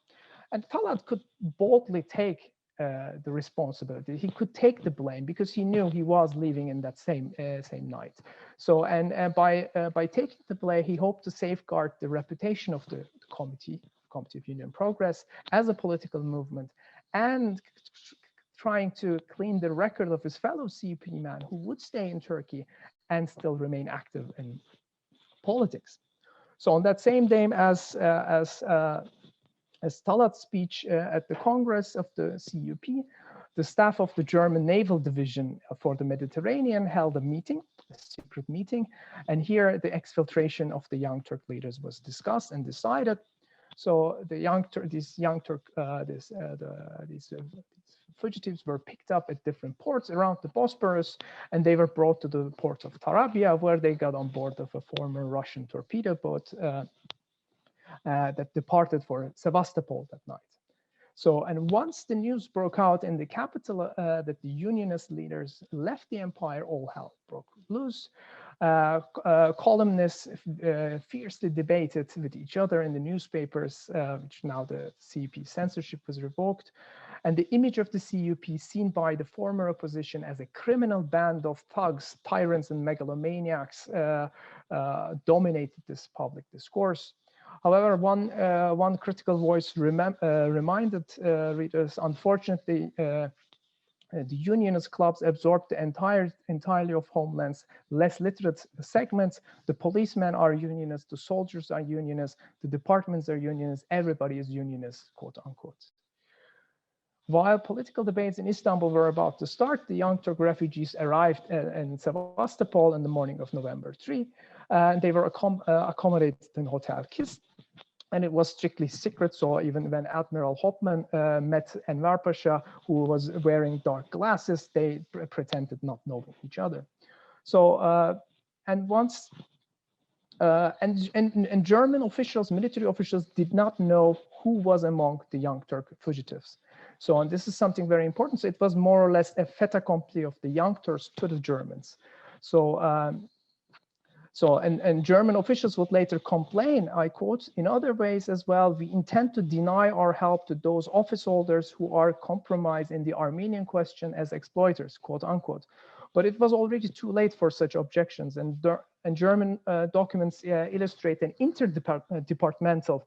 And Talat could boldly take the responsibility. He could take the blame because he knew he was leaving in that same night. So, and by taking the blame, he hoped to safeguard the reputation of the Committee of Union Progress as a political movement, and trying to clean the record of his fellow CP man who would stay in Turkey and still remain active in politics. So on that same day as Talat's speech at the Congress of the CUP, the staff of the German Naval Division for the Mediterranean held a meeting, a secret meeting, and here the exfiltration of the Young Turk leaders was discussed and decided. So these fugitives were picked up at different ports around the Bosporus, and they were brought to the port of Tarabya, where they got on board of a former Russian torpedo boat that departed for Sevastopol that night. So, and once the news broke out in the capital that the Unionist leaders left the empire, all hell broke loose. Columnists fiercely debated with each other in the newspapers, which now the CUP censorship was revoked. And the image of the CUP seen by the former opposition as a criminal band of thugs, tyrants, and megalomaniacs dominated this public discourse. However, one critical voice reminded readers, unfortunately, the Unionist clubs absorbed the entirely of Homeland's less literate segments. The policemen are Unionists, the soldiers are Unionists, the departments are Unionists, everybody is Unionist, quote unquote. While political debates in Istanbul were about to start, the Young Turk refugees arrived in Sevastopol in the morning of November 3. And they were accommodated in Hotel Kist. And it was strictly secret, so even when Admiral Hopman met Enver Pasha, who was wearing dark glasses, they pretended not knowing each other. So, and once, and German officials, military officials, did not know who was among the Young Turk fugitives. So, and this is something very important. So it was more or less a fait accompli of the Young Turks to the Germans. So, and German officials would later complain, I quote, in other ways as well, we intend to deny our help to those office holders who are compromised in the Armenian question as exploiters, quote unquote. But it was already too late for such objections, and German documents illustrate an interdepartmental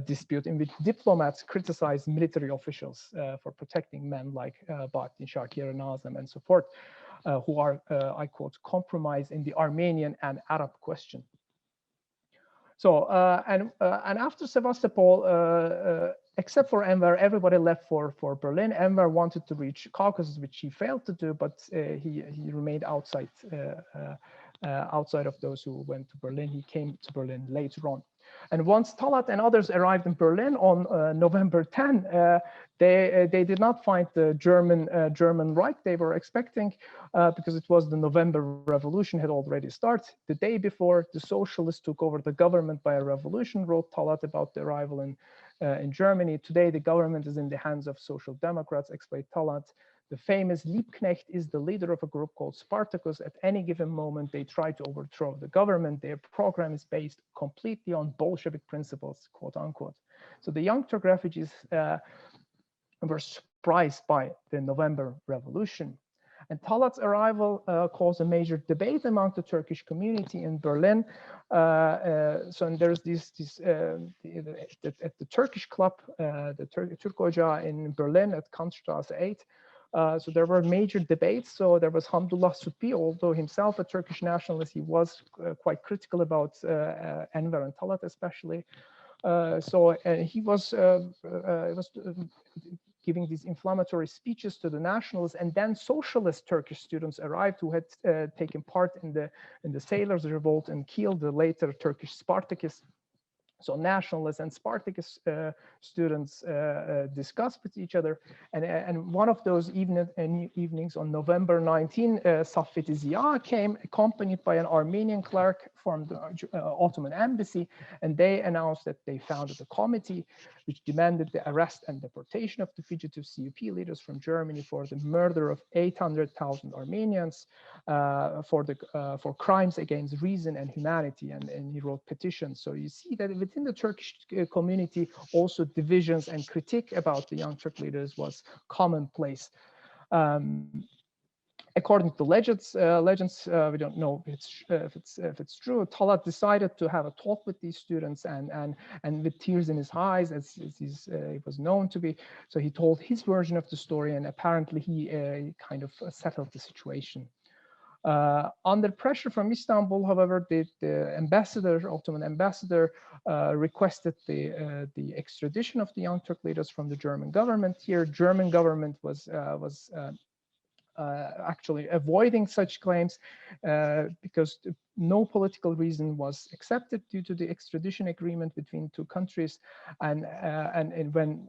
dispute in which diplomats criticized military officials for protecting men like Bahattin Shakir and Nazem and so forth, who are, I quote, compromised in the Armenian and Arab question. So, and after Sevastopol, except for Enver, everybody left for Berlin. Enver wanted to reach Caucasus, which he failed to do, but he remained outside of those who went to Berlin. He came to Berlin later on. And once Talat and others arrived in Berlin on November 10, they did not find the German Reich they were expecting, because it was the November Revolution had already started. The day before, the socialists took over the government by a revolution, wrote Talat about the arrival in in Germany. Today, the government is in the hands of social democrats, explained Talat. The famous Liebknecht is the leader of a group called Spartacus. At any given moment, they try to overthrow the government. Their program is based completely on Bolshevik principles, quote unquote. So the Young Turk refugees were surprised by the November Revolution. And Talat's arrival caused a major debate among the Turkish community in Berlin. So there's at the Turkish club, the Türk Ocağı in Berlin at Kantstraße 8. So there were major debates. So there was Hamdullah Suppi, although himself a Turkish nationalist, he was quite critical about Enver and Talat especially. He was giving these inflammatory speeches to the nationalists, and then socialist Turkish students arrived who had taken part in the sailors' revolt and killed the later Turkish Spartacus. So nationalists and Spartacus students discussed with each other, and one of those evenings on November 19, Saffet Ziya came accompanied by an Armenian clerk from the Ottoman embassy, and they announced that they founded a committee which demanded the arrest and deportation of the fugitive CUP leaders from Germany for the murder of 800,000 Armenians, for crimes against reason and humanity, and he wrote petitions. So you see that within the Turkish community, also divisions and critique about the Young Turk leaders was commonplace. According to legends, we don't know if it's true. Talat decided to have a talk with these students, and with tears in his eyes, as he was known to be. So he told his version of the story, and apparently he kind of settled the situation. Under pressure from Istanbul, however, the Ottoman ambassador, requested the extradition of the Young Turk leaders from the German government. Here, German government was actually avoiding such claims because no political reason was accepted due to the extradition agreement between two countries, and when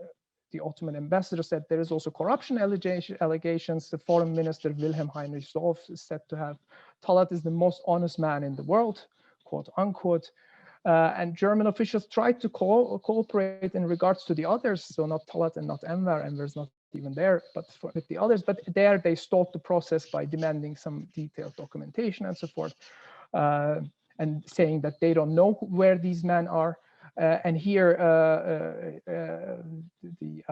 the Ottoman ambassador said there is also corruption allegations, the foreign minister Wilhelm Heinrich Solf is said to have Talat is the most honest man in the world, quote unquote. And German officials tried to cooperate in regards to the others, so not Talat and not Enver. Enver's not even there, but with the others. But there they stalled the process by demanding some detailed documentation and so forth, and saying that they don't know where these men are. And here the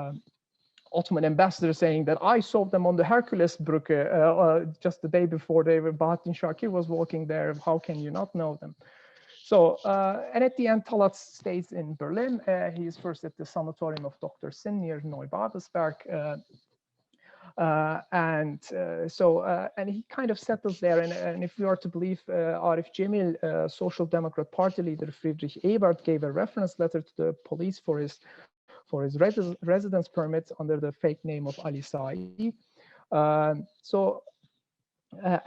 Ottoman ambassador saying that I saw them on the Herculesbrücke just the day before they were, Bahattin Shakir was walking there. How can you not know them? So, and at the end, Talat stays in Berlin. He is first at the sanatorium of Dr. Sin near Neubadelsberg. And he kind of settles there. And if we are to believe Arif Cemil, Social Democrat Party leader Friedrich Ebert gave a reference letter to the police for his residence permit under the fake name of Ali Sa'i.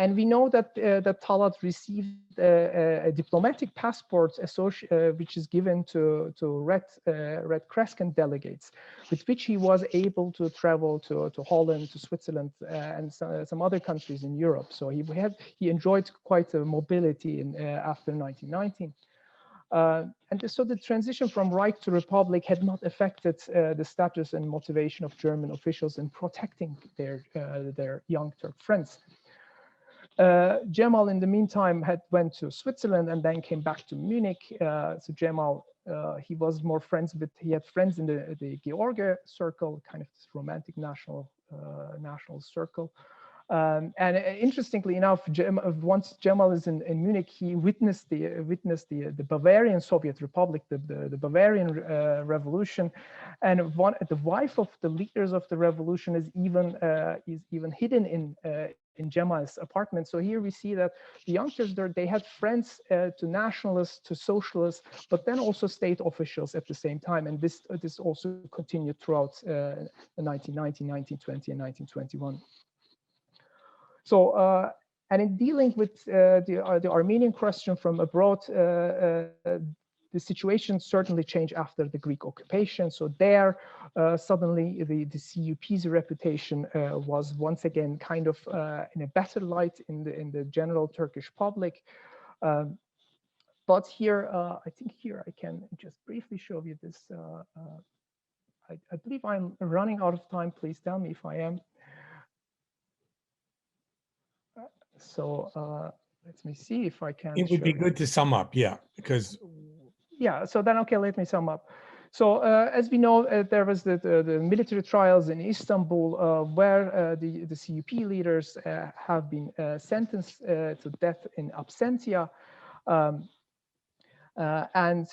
And we know that that Talat received a diplomatic passport which is given to Red Crescent delegates, with which he was able to travel to Holland, to Switzerland, and some other countries in Europe. So he enjoyed quite a mobility after 1919. And so the transition from Reich to Republic had not affected the status and motivation of German officials in protecting their Young Turk friends. Cemal, in the meantime, went to Switzerland and then came back to Munich. So Cemal, he had friends in the George circle, kind of this romantic national circle. And interestingly enough, once Cemal is in Munich, he witnessed the Bavarian Soviet Republic, the Bavarian Revolution, and the wife of the leaders of the revolution is even hidden in Cemal's apartment. So here we see that the youngsters they had friends to nationalists, to socialists, but then also state officials at the same time, and this also continued throughout 1919, 1920, and 1921. So, and in dealing with the Armenian question from abroad, the situation certainly changed after the Greek occupation. So there, suddenly the CUP's reputation was once again kind of in a better light in the general Turkish public. But here, I think here I can just briefly show you this I believe I'm running out of time. Please tell me if I am. So let me see if I can. It would be good to sum up, yeah, because. Yeah, so then, okay, let me sum up. So as we know, there was the military trials in Istanbul where the CUP leaders have been sentenced to death in absentia. And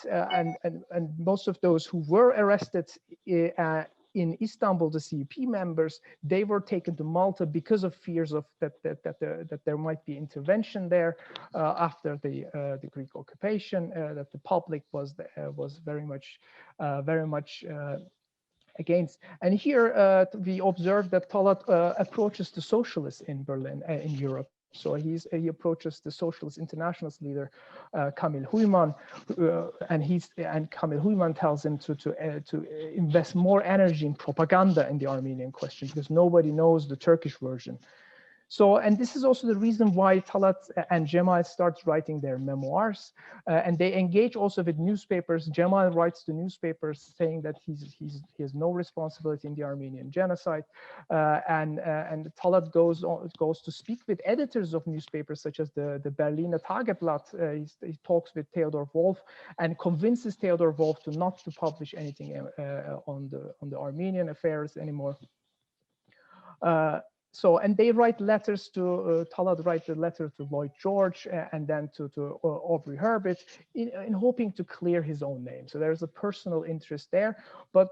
most of those who were arrested in Istanbul, the CUP members, they were taken to Malta because of fears of that there might be intervention there after the Greek occupation. That the public was very much against. And here we observe that Talat approaches the socialists in Berlin, in Europe. So he approaches the Socialist Internationalist leader, Kamil Hüyman, and Kamil Hüyman tells him to invest more energy in propaganda in the Armenian question because nobody knows the Turkish version. So, and this is also the reason why Talat and Cemal start writing their memoirs, and they engage also with newspapers. Cemal writes to newspapers saying that he has no responsibility in the Armenian genocide, and Talat goes to speak with editors of newspapers such as the Berliner Tageblatt. He talks with Theodor Wolff and convinces Theodor Wolff not to publish anything on the Armenian affairs anymore. So, and they write letters to, Talat writes a letter to Lloyd George and then to Aubrey Herbert in hoping to clear his own name. So there's a personal interest there, but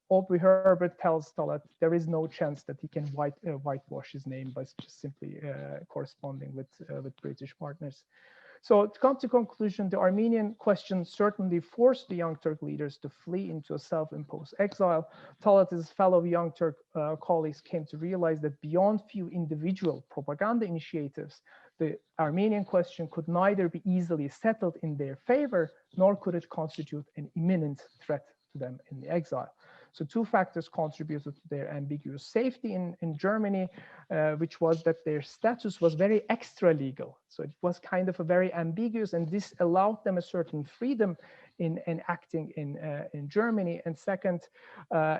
Aubrey Herbert tells Talat there is no chance that he can whitewash his name by just simply corresponding with British partners. So to come to conclusion, the Armenian question certainly forced the Young Turk leaders to flee into a self-imposed exile. Talat's fellow Young Turk colleagues came to realize that beyond few individual propaganda initiatives, the Armenian question could neither be easily settled in their favor, nor could it constitute an imminent threat to them in the exile. So two factors contributed to their ambiguous safety in Germany, which was that their status was very extra-legal. So it was kind of a very ambiguous, and this allowed them a certain freedom in acting in Germany. And second,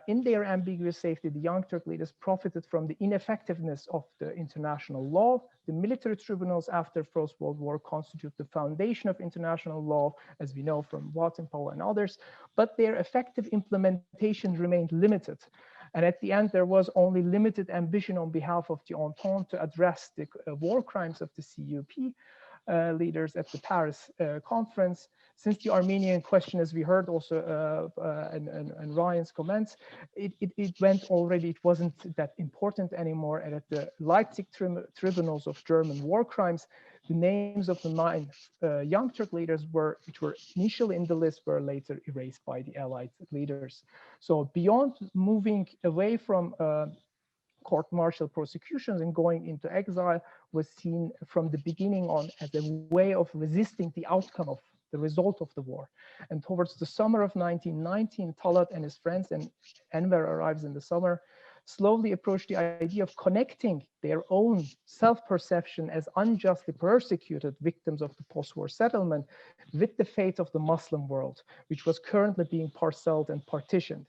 in their ambiguous safety, the Young Turk leaders profited from the ineffectiveness of the international law. The military tribunals after First World War constitute the foundation of international law, as we know from Wartime and others, but their effective implementation remained limited. And at the end, there was only limited ambition on behalf of the Entente to address the war crimes of the CUP leaders at the Paris conference. Since the Armenian question, as we heard also and Ryan's comments, it went already, it wasn't that important anymore. And at the Leipzig tribunals of German war crimes, the names of the 9 Young Turk leaders which were initially in the list were later erased by the Allied leaders. So beyond moving away from court-martial prosecutions and going into exile was seen from the beginning on as a way of resisting the outcome of the result of the war. And towards the summer of 1919, Talat and his friends, and Enver arrives in the summer, slowly approached the idea of connecting their own self-perception as unjustly persecuted victims of the post-war settlement with the fate of the Muslim world, which was currently being parceled and partitioned,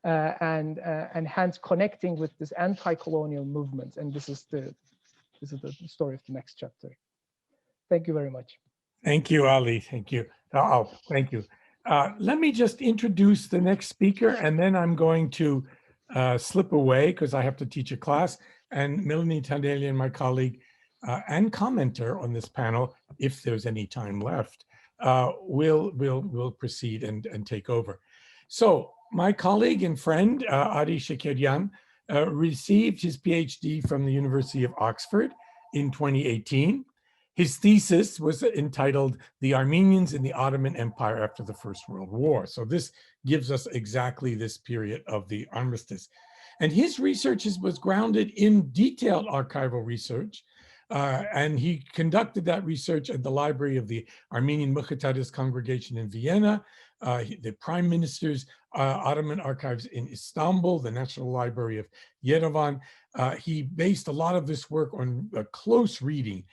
and hence connecting with this anti-colonial movement. And this is the story of the next chapter. Thank you very much. Thank you, Ali. Thank you. Oh, thank you. Let me just introduce the next speaker, and then I'm going to slip away because I have to teach a class. And Melanie Tandelian, my colleague and commenter on this panel, if there's any time left, will proceed and take over. So my colleague and friend, Ari Shekerian, received his PhD from the University of Oxford in 2018. His thesis was entitled "The Armenians in the Ottoman Empire After the First World War." So this gives us exactly this period of the armistice. And his research was grounded in detailed archival research. And he conducted that research at the library of the Armenian Mukhtaris congregation in Vienna, the Prime Minister's Ottoman archives in Istanbul, the National Library of Yerevan. He based a lot of this work on a close reading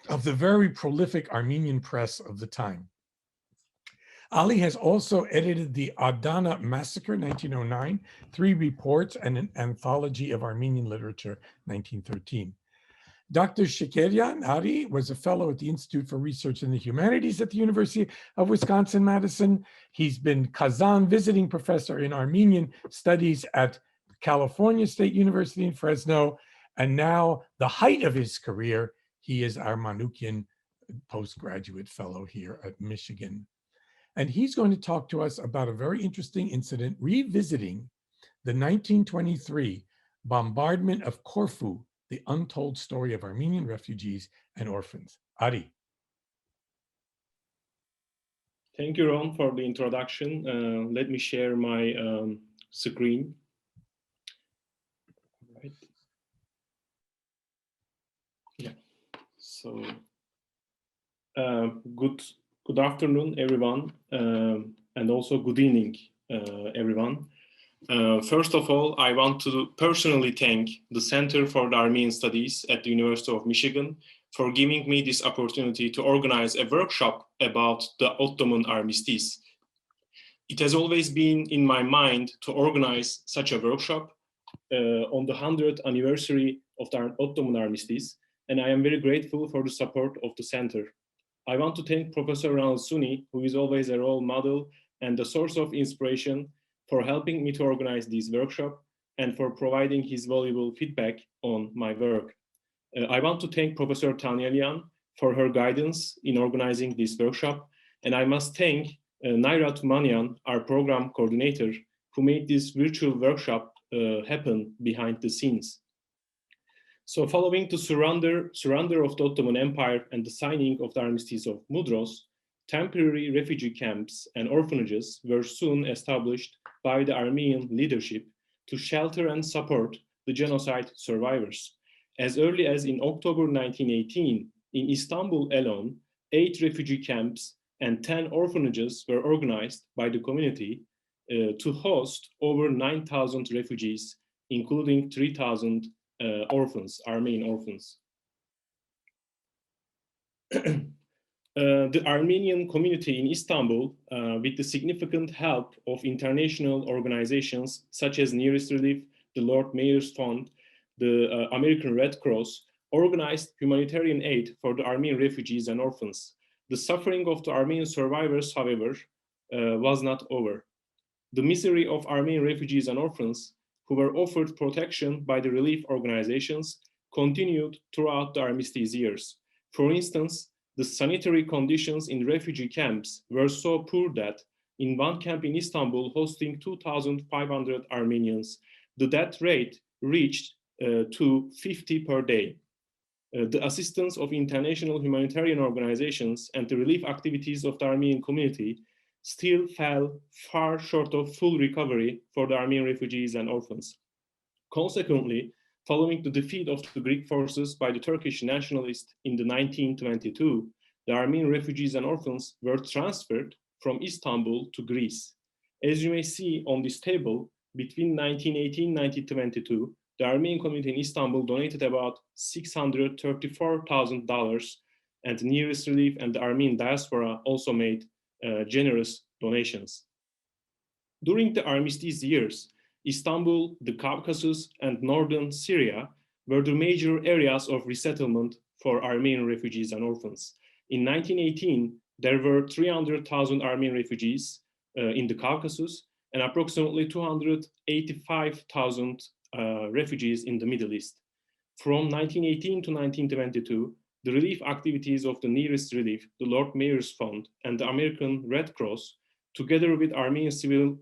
of the very prolific Armenian press of the time. Ali has also edited the Adana Massacre, 1909, 3 reports, and an anthology of Armenian literature, 1913. Dr. Shekerian Ari was a fellow at the Institute for Research in the Humanities at the University of Wisconsin-Madison. He's been Kazan visiting professor in Armenian studies at California State University in Fresno. And now, the height of his career, he is our Manukian postgraduate fellow here at Michigan. And he's going to talk to us about a very interesting incident, revisiting the 1923 bombardment of Corfu, the untold story of Armenian refugees and orphans. Ari. Thank you, Ron, for the introduction. Let me share my screen. Right. Yeah. So, good afternoon, everyone, and also good evening, everyone. First of all, I want to personally thank the Center for the Armenian Studies at the University of Michigan for giving me this opportunity to organize a workshop about the Ottoman Armistice. It has always been in my mind to organize such a workshop on the 100th anniversary of the Ottoman Armistice, and I am very grateful for the support of the center. I want to thank Professor Ronald Suni, who is always a role model and a source of inspiration, for helping me to organize this workshop and for providing his valuable feedback on my work. I want to thank Professor Tanyelian for her guidance in organizing this workshop, and I must thank Naira Tumanian, our program coordinator, who made this virtual workshop happen behind the scenes. So following the surrender of the Ottoman Empire and the signing of the Armistice of Mudros, temporary refugee camps and orphanages were soon established by the Armenian leadership to shelter and support the genocide survivors. As early as in October 1918, in Istanbul alone, 8 refugee camps and 10 orphanages were organized by the community to host over 9,000 refugees, including 3,000 orphans, Armenian orphans. The Armenian community in Istanbul, with the significant help of international organizations such as Nearest Relief, the Lord Mayor's Fund, the American Red Cross, organized humanitarian aid for the Armenian refugees and orphans. The suffering of the Armenian survivors, however, was not over. The misery of Armenian refugees and orphans who were offered protection by the relief organizations continued throughout the Armistice years. For instance, the sanitary conditions in refugee camps were so poor that in one camp in Istanbul hosting 2,500 Armenians, the death rate reached to 50 per day. The assistance of international humanitarian organizations and the relief activities of the Armenian community still fell far short of full recovery for the Armenian refugees and orphans. Consequently, following the defeat of the Greek forces by the Turkish nationalists in 1922, the Armenian refugees and orphans were transferred from Istanbul to Greece. As you may see on this table, between 1918 and 1922, the Armenian community in Istanbul donated about $634,000, and Nearest Relief and the Armenian diaspora also made generous donations. During the Armistice years, Istanbul, the Caucasus, and northern Syria were the major areas of resettlement for Armenian refugees and orphans. In 1918, there were 300,000 Armenian refugees in the Caucasus and approximately 285,000 refugees in the Middle East. From 1918 to 1922, the relief activities of the Nearest Relief, the Lord Mayor's Fund, and the American Red Cross, together with Armenian civil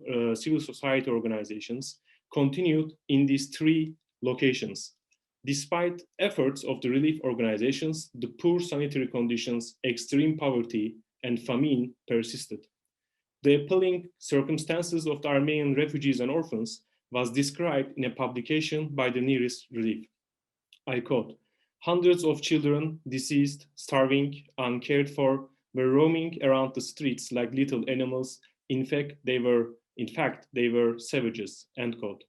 society organizations, continued in these 3 locations. Despite efforts of the relief organizations, the poor sanitary conditions, extreme poverty, and famine persisted. The appalling circumstances of the Armenian refugees and orphans was described in a publication by the Nearest Relief. I quote, "Hundreds of children, deceased, starving, uncared for, were roaming around the streets like little animals. In fact, they were savages," end quote.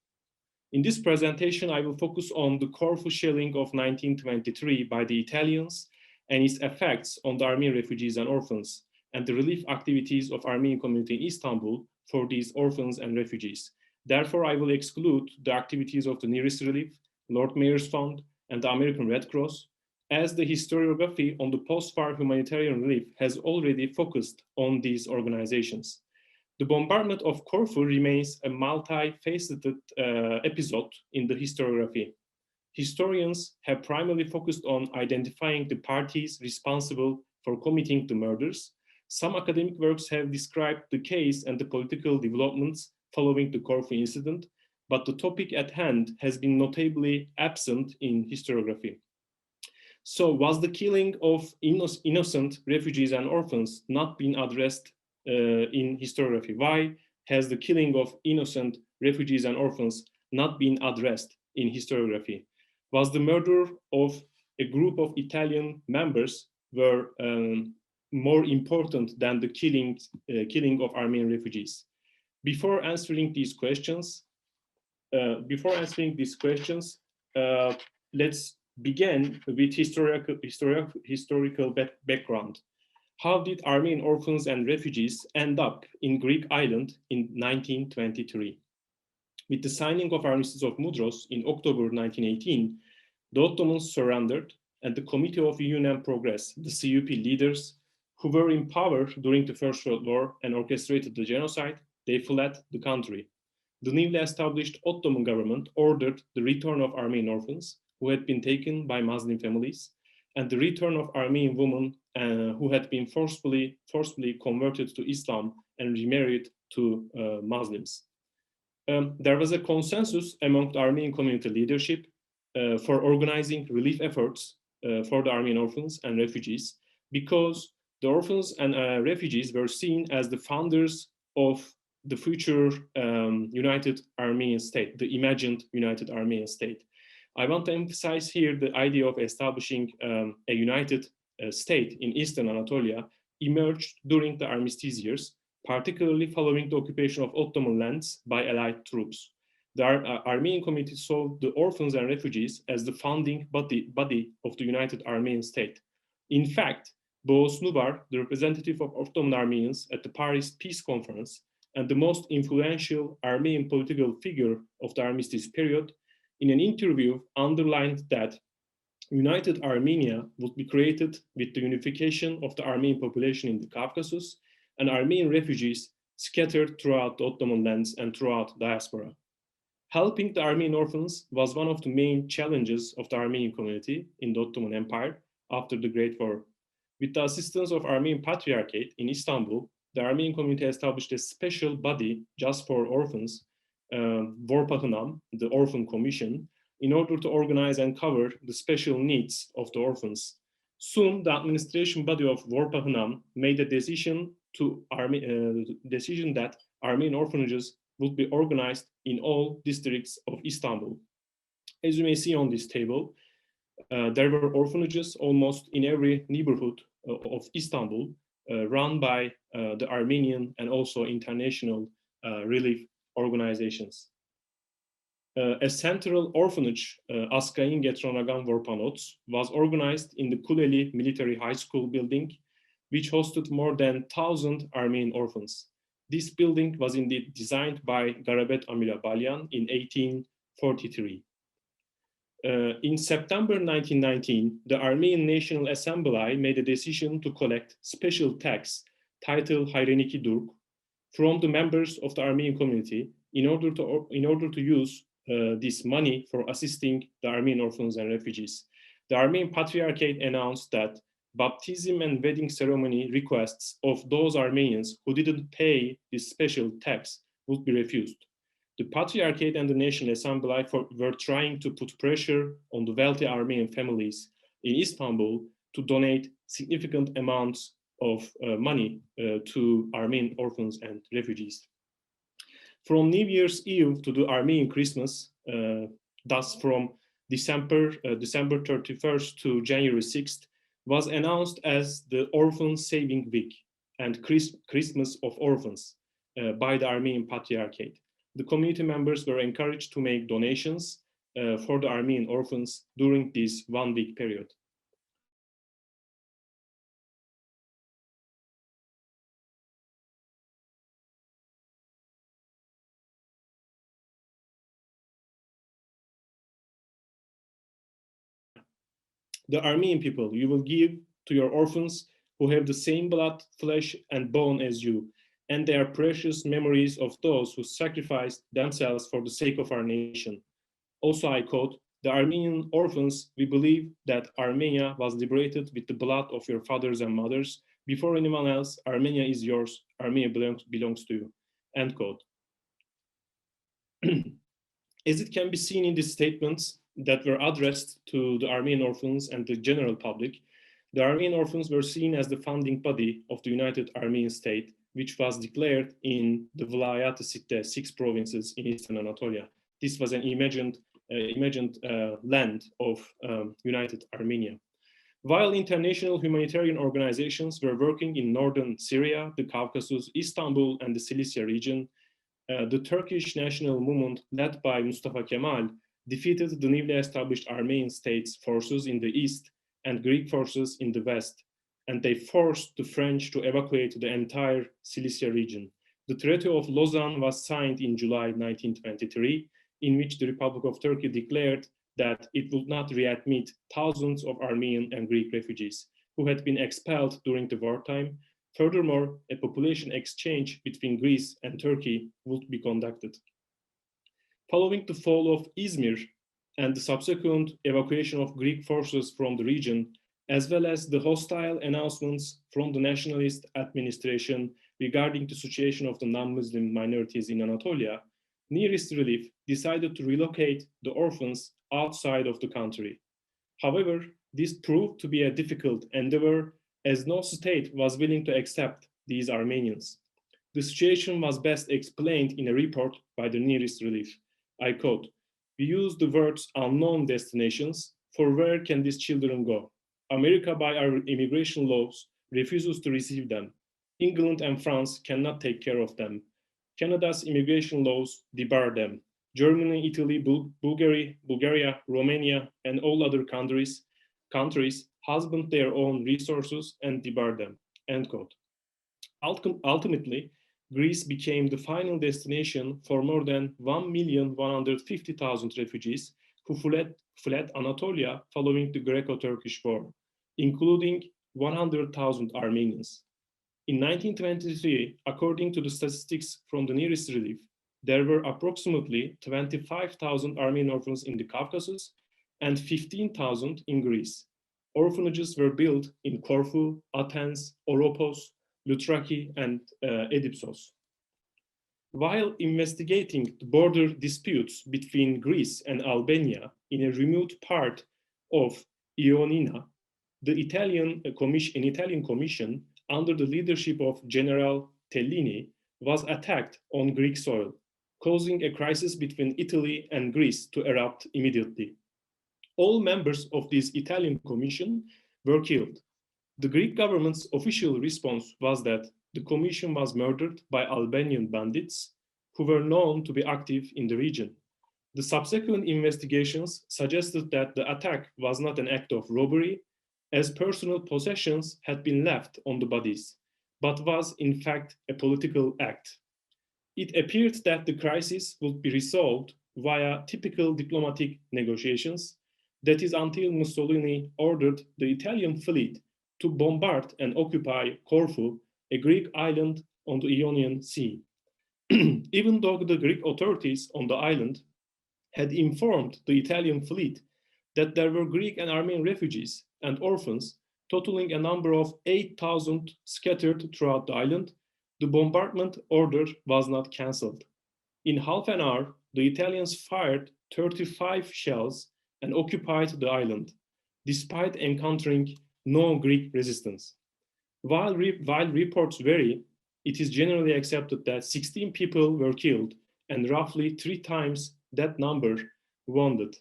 In this presentation, I will focus on the Corfu shelling of 1923 by the Italians and its effects on the Armenian refugees and orphans. and the relief activities of Armenian community in Istanbul for these orphans and refugees. Therefore, I will exclude the activities of the Nearest Relief, Lord Mayor's Fund, and the American Red Cross, as the historiography on the post-war humanitarian relief has already focused on these organizations. The bombardment of Corfu remains a multifaceted episode in the historiography. Historians have primarily focused on identifying the parties responsible for committing the murders. Some academic works have described the case and the political developments following the Corfu incident, but the topic at hand has been notably absent in historiography. So was the killing of innocent refugees and orphans not been addressed in historiography? Why has the killing of innocent refugees and orphans not been addressed in historiography? Was the murder of a group of Italian members were more important than the killing of Armenian refugees? Before answering these questions, let's begin with historical background. How did Armenian orphans and refugees end up in Greek island in 1923? With the signing of Armistice of Mudros in October 1918, the Ottomans surrendered, and the Committee of Union and Progress, the CUP leaders, who were in power during the First World War and orchestrated the genocide, they fled the country. The newly established Ottoman government ordered the return of Armenian orphans who had been taken by Muslim families, and the return of Armenian women who had been forcibly converted to Islam and remarried to Muslims. There was a consensus among the Armenian community leadership for organizing relief efforts for the Armenian orphans and refugees, because the orphans and refugees were seen as the founders of the future united Armenian state, the imagined united Armenian state. I want to emphasize here the idea of establishing a united state in Eastern Anatolia emerged during the Armistice years, particularly following the occupation of Ottoman lands by Allied troops. The Armenian community saw the orphans and refugees as the founding body of the united Armenian state. In fact, Boğaz Nubar, the representative of Ottoman Armenians at the Paris Peace Conference and the most influential Armenian political figure of the Armistice period, in an interview underlined that united Armenia would be created with the unification of the Armenian population in the Caucasus and Armenian refugees scattered throughout the Ottoman lands and throughout diaspora. Helping the Armenian orphans was one of the main challenges of the Armenian community in the Ottoman Empire after the Great War. With the assistance of Armenian Patriarchate in Istanbul, the Armenian community established a special body just for orphans, Vorpahinam, the Orphan Commission, in order to organize and cover the special needs of the orphans. Soon, the administration body of Vorpahinam made a decision that Armenian orphanages would be organized in all districts of Istanbul. As you may see on this table, there were orphanages almost in every neighborhood of Istanbul, run by the Armenian and also international relief organizations. A central orphanage, Askayin Getronagan Vorpanots, was organized in the Kuleli Military High School building, which hosted more than 1,000 Armenian orphans. This building was indeed designed by Garabet Amirabalyan in 1843. In September 1919, the Armenian National Assembly made a decision to collect special tax titled Hayreniki Durg from the members of the Armenian community in order to use this money for assisting the Armenian orphans and refugees. The Armenian Patriarchate announced that baptism and wedding ceremony requests of those Armenians who didn't pay this special tax would be refused. The Patriarchate and the National Assembly were trying to put pressure on the wealthy Armenian families in Istanbul to donate significant amounts of money to Armenian orphans and refugees. From New Year's Eve to the Armenian Christmas, thus from December 31st to January 6th, was announced as the Orphan Saving Week and Christmas of Orphans by the Armenian Patriarchate. The community members were encouraged to make donations for the Armenian orphans during this 1 week period. the Armenian people you will give to your orphans who have the same blood, flesh, and bone as you, and they are precious memories of those who sacrificed themselves for the sake of our nation. Also, I quote, the Armenian orphans, we believe that Armenia was liberated with the blood of your fathers and mothers. Before anyone else, Armenia is yours. Armenia belongs to you, end quote. As it can be seen in these statements that were addressed to the Armenian orphans and the general public, the Armenian orphans were seen as the founding body of the United Armenian State, which was declared in the Vilayat-e 6 provinces in eastern Anatolia. This was an imagined land of United Armenia. While international humanitarian organizations were working in northern Syria, the Caucasus, Istanbul, and the Cilicia region, the Turkish national movement led by Mustafa Kemal defeated the newly established Armenian state's forces in the east and Greek forces in the west, and they forced the French to evacuate the entire Cilicia region. The Treaty of Lausanne was signed in July 1923, in which the Republic of Turkey declared that it would not readmit thousands of Armenian and Greek refugees who had been expelled during the wartime. Furthermore, a population exchange between Greece and Turkey would be conducted. Following the fall of Izmir and the subsequent evacuation of Greek forces from the region, as well as the hostile announcements from the nationalist administration regarding the situation of the non-Muslim minorities in Anatolia, Nearest Relief decided to relocate the orphans outside of the country. However, this proved to be a difficult endeavor, as no state was willing to accept these Armenians. The situation was best explained in a report by the Nearest Relief. I quote, "We use the words unknown destinations, for where can these children go? America, by our immigration laws, refuses to receive them. England and France cannot take care of them. Canada's immigration laws debar them. Germany, Italy, Bulgaria, Romania, and all other countries husband their own resources and debar them," end quote. Ultimately, Greece became the final destination for more than 1,150,000 refugees who fled Anatolia following the Greco-Turkish War, including 100,000 Armenians. In 1923, according to the statistics from the Nearest Relief, there were approximately 25,000 Armenian orphans in the Caucasus and 15,000 in Greece. Orphanages were built in Corfu, Athens, Oropos, Loutraki, and Edipsos. While investigating the border disputes between Greece and Albania in a remote part of Ioannina, the Italian commission under the leadership of General Tellini was attacked on Greek soil, causing a crisis between Italy and Greece to erupt immediately. All members of this Italian commission were killed. The Greek government's official response was that the commission was murdered by Albanian bandits who were known to be active in the region. The subsequent investigations suggested that the attack was not an act of robbery, as personal possessions had been left on the bodies, but was in fact a political act. It appeared that the crisis would be resolved via typical diplomatic negotiations, that is, until Mussolini ordered the Italian fleet to bombard and occupy Corfu, a Greek island on the Ionian Sea. Even though the Greek authorities on the island had informed the Italian fleet that there were Greek and Armenian refugees and orphans, totaling a number of 8,000 scattered throughout the island, the bombardment order was not cancelled. In half an hour, the Italians fired 35 shells and occupied the island, despite encountering no Greek resistance. While reports vary, it is generally accepted that 16 people were killed and roughly 3 times that number wounded.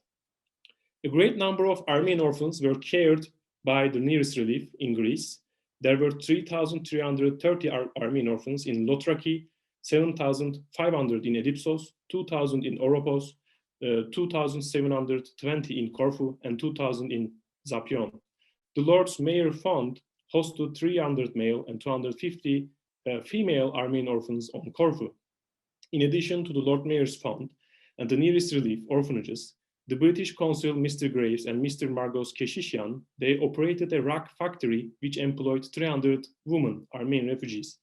A great number of Armenian orphans were cared by the Nearest Relief in Greece. There were 3,330 Armenian orphans in Loutraki, 7,500 in Edipsos, 2,000 in Oropos, 2,720 in Corfu, and 2,000 in Zapion. The Lord's Mayor Fund hosted 300 male and 250 female Armenian orphans on Corfu. In addition to the Lord Mayor's Fund and the Nearest Relief orphanages, The British consul, Mr. Graves, and Mr. Margos Keshishian, they operated a rag factory which employed 300 women, Armenian refugees,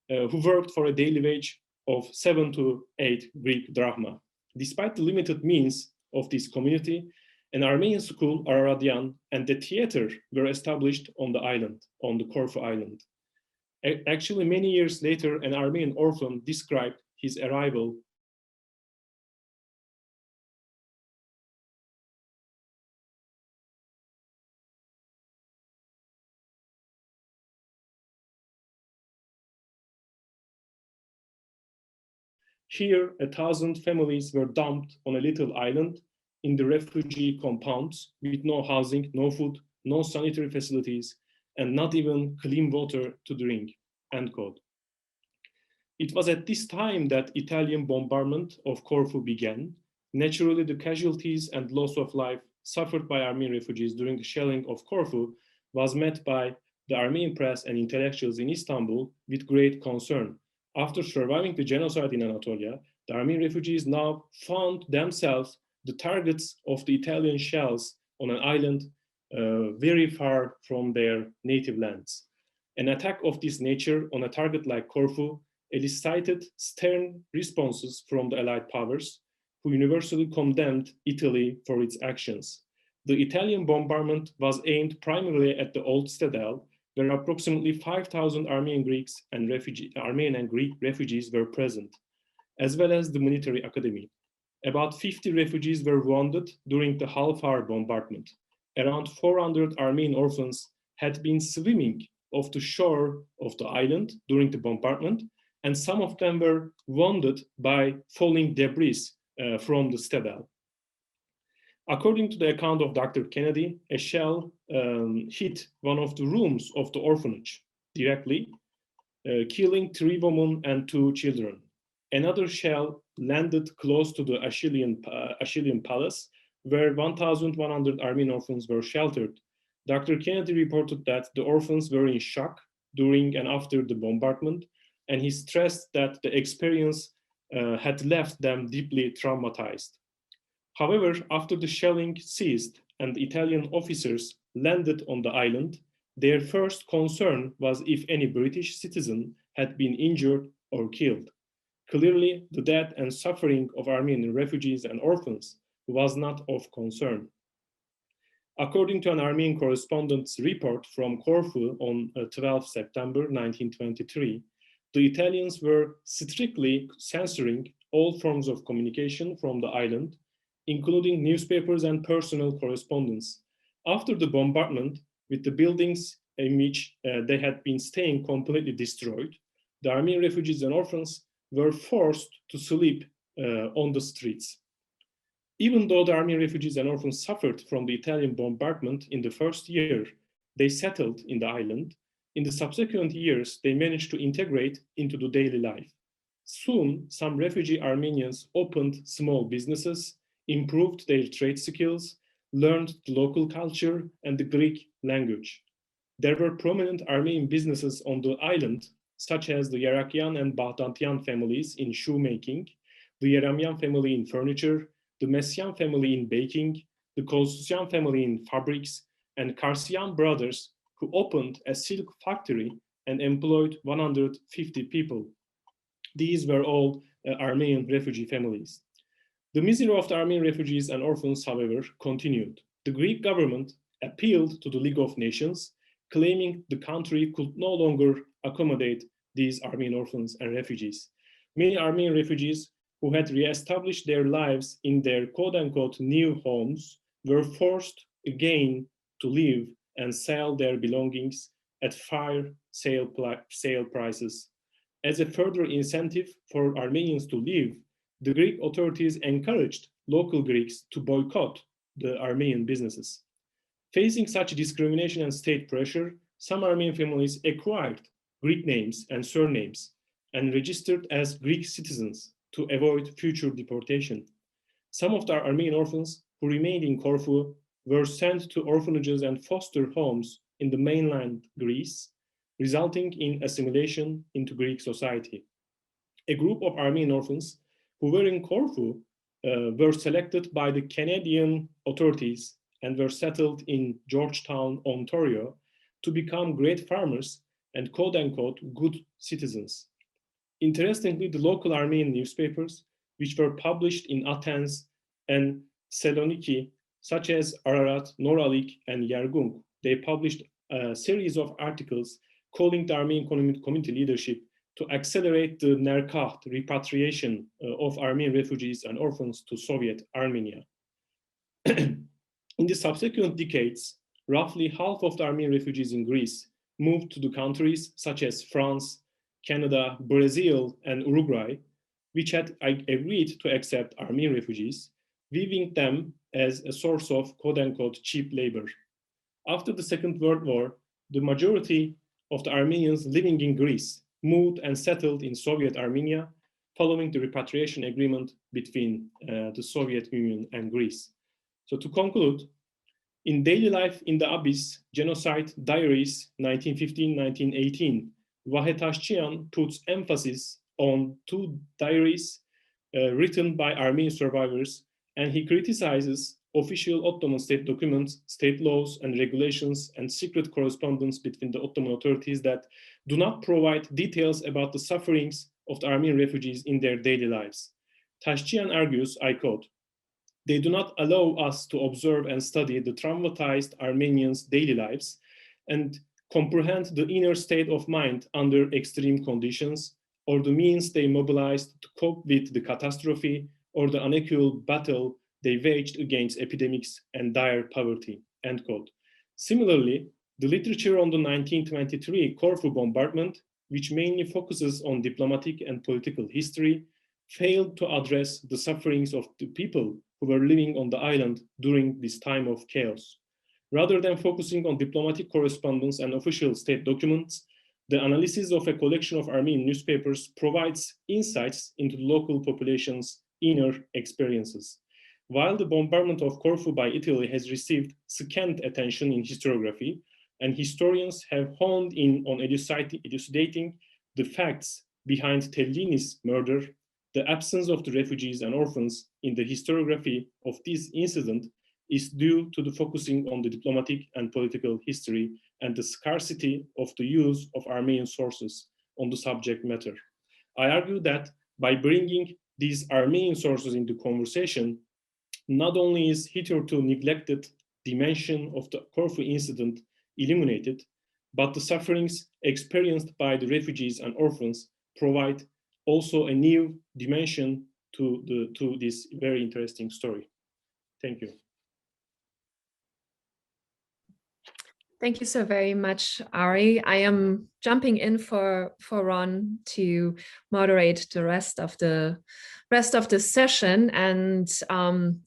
who worked for a daily wage of 7 to 8 Greek drachma. Despite the limited means of this community, an Armenian school, Araradian, and the theater were established on the island, on the Corfu island. Actually, many years later, an Armenian orphan described his arrival here. 1,000 families were dumped on a little island in the refugee compounds with no housing, no food, no sanitary facilities, and not even clean water to drink, end quote. It was at this time that Italian bombardment of Corfu began. Naturally, the casualties and loss of life suffered by Armenian refugees during the shelling of Corfu was met by the Armenian press and intellectuals in Istanbul with great concern. After surviving the genocide in Anatolia, the Armenian refugees now found themselves the targets of the Italian shells on an island very far from their native lands. An attack of this nature on a target like Corfu elicited stern responses from the Allied powers, who universally condemned Italy for its actions. The Italian bombardment was aimed primarily at the old citadel, where approximately 5,000 Armenian Greeks and Armenian and Greek refugees were present, as well as the military academy. About 50 refugees were wounded during the half-hour bombardment. Around 400 Armenian orphans had been swimming off the shore of the island during the bombardment, and some of them were wounded by falling debris from the citadel. According to the account of Dr. Kennedy, a shell hit one of the rooms of the orphanage directly, killing 3 women and 2 children. Another shell landed close to the Assyrian palace, where 1,100 Armenian orphans were sheltered. Dr. Kennedy reported that the orphans were in shock during and after the bombardment, and he stressed that the experience had left them deeply traumatized. However, after the shelling ceased and Italian officers landed on the island, their first concern was if any British citizen had been injured or killed. Clearly, the death and suffering of Armenian refugees and orphans was not of concern. According to an Armenian correspondent's report from Corfu on 12 September 1923, the Italians were strictly censoring all forms of communication from the island, including newspapers and personal correspondence. After the bombardment, with the buildings in which they had been staying completely destroyed, the Armenian refugees and orphans were forced to sleep on the streets. Even though the Armenian refugees and orphans suffered from the Italian bombardment in the first year they settled in the island, in the subsequent years, they managed to integrate into the daily life. Soon, some refugee Armenians opened small businesses, improved their trade skills, learned the local culture and the Greek language. There were prominent Armenian businesses on the island, such as the Yerakian and Bahtantian families in shoemaking, the Yeramian family in furniture, the Messian family in baking, the Kolsusyan family in fabrics, and Karsian brothers, who opened a silk factory and employed 150 people. These were all Armenian refugee families. The misery of the Armenian refugees and orphans, however, continued. The Greek government appealed to the League of Nations, claiming the country could no longer accommodate these Armenian orphans and refugees. Many Armenian refugees who had re-established their lives in their quote-unquote new homes were forced again to leave and sell their belongings at fire sale prices. As a further incentive for Armenians to leave, the Greek authorities encouraged local Greeks to boycott the Armenian businesses. Facing such discrimination and state pressure, some Armenian families acquired Greek names and surnames and registered as Greek citizens to avoid future deportation. Some of the Armenian orphans who remained in Corfu were sent to orphanages and foster homes in the mainland Greece, resulting in assimilation into Greek society. A group of Armenian orphans who were in Corfu were selected by the Canadian authorities and were settled in Georgetown, Ontario, to become great farmers and quote-unquote good citizens. Interestingly, the local Armenian newspapers, which were published in Athens and Thessaloniki, such as Ararat, Noralik, and Yergung, they published a series of articles calling the Armenian community leadership to accelerate the Nerkah, repatriation of Armenian refugees and orphans to Soviet Armenia. In the subsequent decades, roughly half of the Armenian refugees in Greece moved to the countries such as France, Canada, Brazil, and Uruguay, which had agreed to accept Armenian refugees, viewing them as a source of quote-unquote cheap labor. After the Second World War, the majority of the Armenians living in Greece moved and settled in Soviet Armenia following the repatriation agreement between the Soviet Union and Greece. So to conclude, in Daily Life in the Abyss, Genocide Diaries 1915-1918, Vahe Tashchian puts emphasis on two diaries written by Armenian survivors, and he criticizes official Ottoman state documents, state laws and regulations, and secret correspondence between the Ottoman authorities that do not provide details about the sufferings of the Armenian refugees in their daily lives. Tashchian argues, I quote, "They do not allow us to observe and study the traumatized Armenians' daily lives and comprehend the inner state of mind under extreme conditions, or the means they mobilized to cope with the catastrophe or the unequal battle they waged against epidemics and dire poverty," end quote. Similarly, the literature on the 1923 Corfu bombardment, which mainly focuses on diplomatic and political history, failed to address the sufferings of the people who were living on the island during this time of chaos. Rather than focusing on diplomatic correspondence and official state documents, the analysis of a collection of Armenian newspapers provides insights into the local population's inner experiences. While the bombardment of Corfu by Italy has received scant attention in historiography, and historians have honed in on elucidating the facts behind Tellini's murder, the absence of the refugees and orphans in the historiography of this incident is due to the focusing on the diplomatic and political history and the scarcity of the use of Armenian sources on the subject matter. I argue that by bringing these Armenian sources into conversation, not only is hitherto neglected dimension of the Corfu incident illuminated, but the sufferings experienced by the refugees and orphans provide also a new dimension to this very interesting story. Thank you. Thank you so very much, Ari. I am jumping in for Ron to moderate the rest of the session, and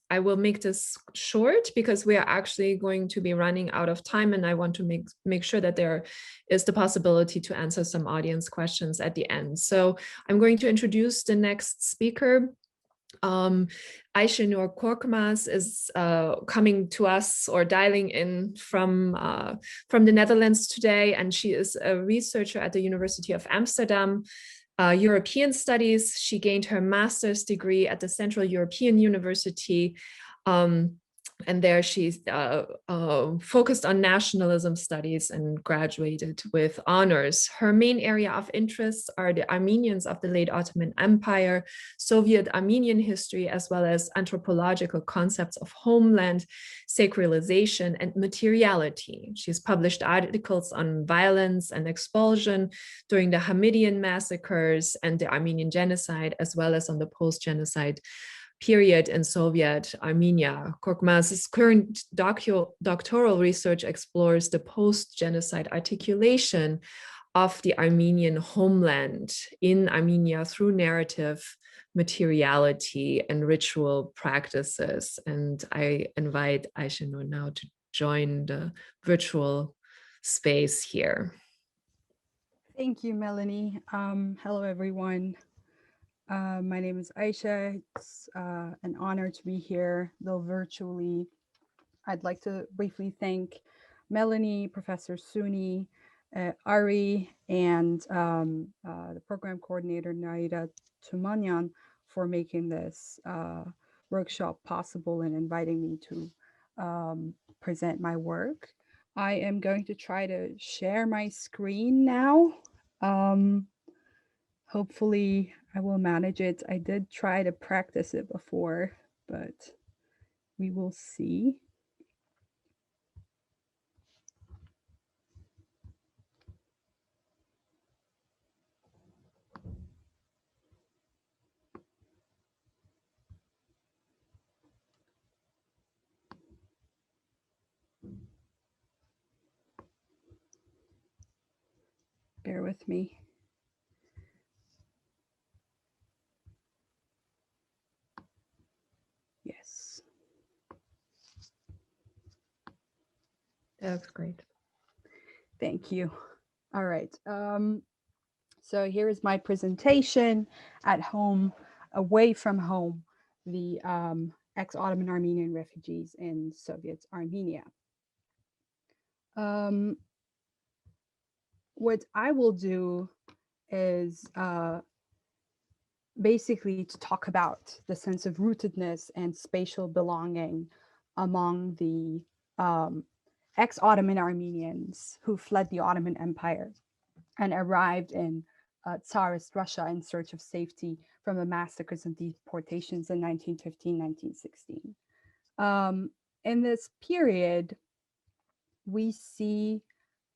I will make this short because we are actually going to be running out of time, and I want to make sure that there is the possibility to answer some audience questions at the end. So I'm going to introduce the next speaker. Ayşenur Korkmaz is coming to us or dialing in from the Netherlands today, and she is a researcher at the University of Amsterdam, European Studies. She gained her master's degree at the Central European University, and there she's focused on nationalism studies and graduated with honors. Her main area of interest are the Armenians of the late Ottoman Empire, Soviet Armenian history, as well as anthropological concepts of homeland, sacralization, and materiality. She's published articles on violence and expulsion during the Hamidian massacres and the Armenian genocide, as well as on the post-genocide period in Soviet Armenia. Korkmaz's current doctoral research explores the post-genocide articulation of the Armenian homeland in Armenia through narrative, materiality, and ritual practices. And I invite Ayşenur now to join the virtual space here. Thank you, Melanie. Hello, everyone. My name is Aisha. It's an honor to be here, though virtually. I'd like to briefly thank Melanie, Professor Suni, Ari, and the program coordinator, Naida Tumanyan, for making this workshop possible and inviting me to present my work. I am going to try to share my screen now. Hopefully I will manage it. I did try to practice it before, but we will see. Bear with me. Yes. That's great. Thank you. All right. So here is my presentation at home, away from home, the ex-Ottoman Armenian refugees in Soviet Armenia. What I will do is basically to talk about the sense of rootedness and spatial belonging among the ex-Ottoman Armenians who fled the Ottoman Empire and arrived in Tsarist Russia in search of safety from the massacres and deportations in 1915, 1916. In this period, we see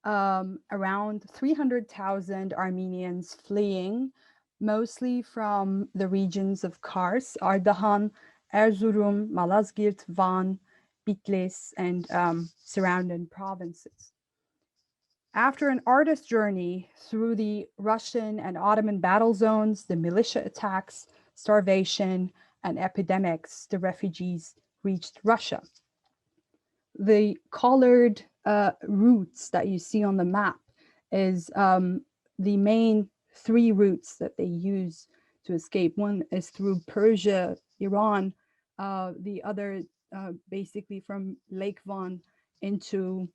around 300,000 Armenians fleeing, mostly from the regions of Kars, Ardahan, Erzurum, Malazgirt, Van, Bitlis, and surrounding provinces. After an arduous journey through the Russian and Ottoman battle zones, the militia attacks, starvation, and epidemics, the refugees reached Russia. The colored routes that you see on the map is the main three routes that they use to escape. One is through Persia, Iran, the other basically from Lake Van into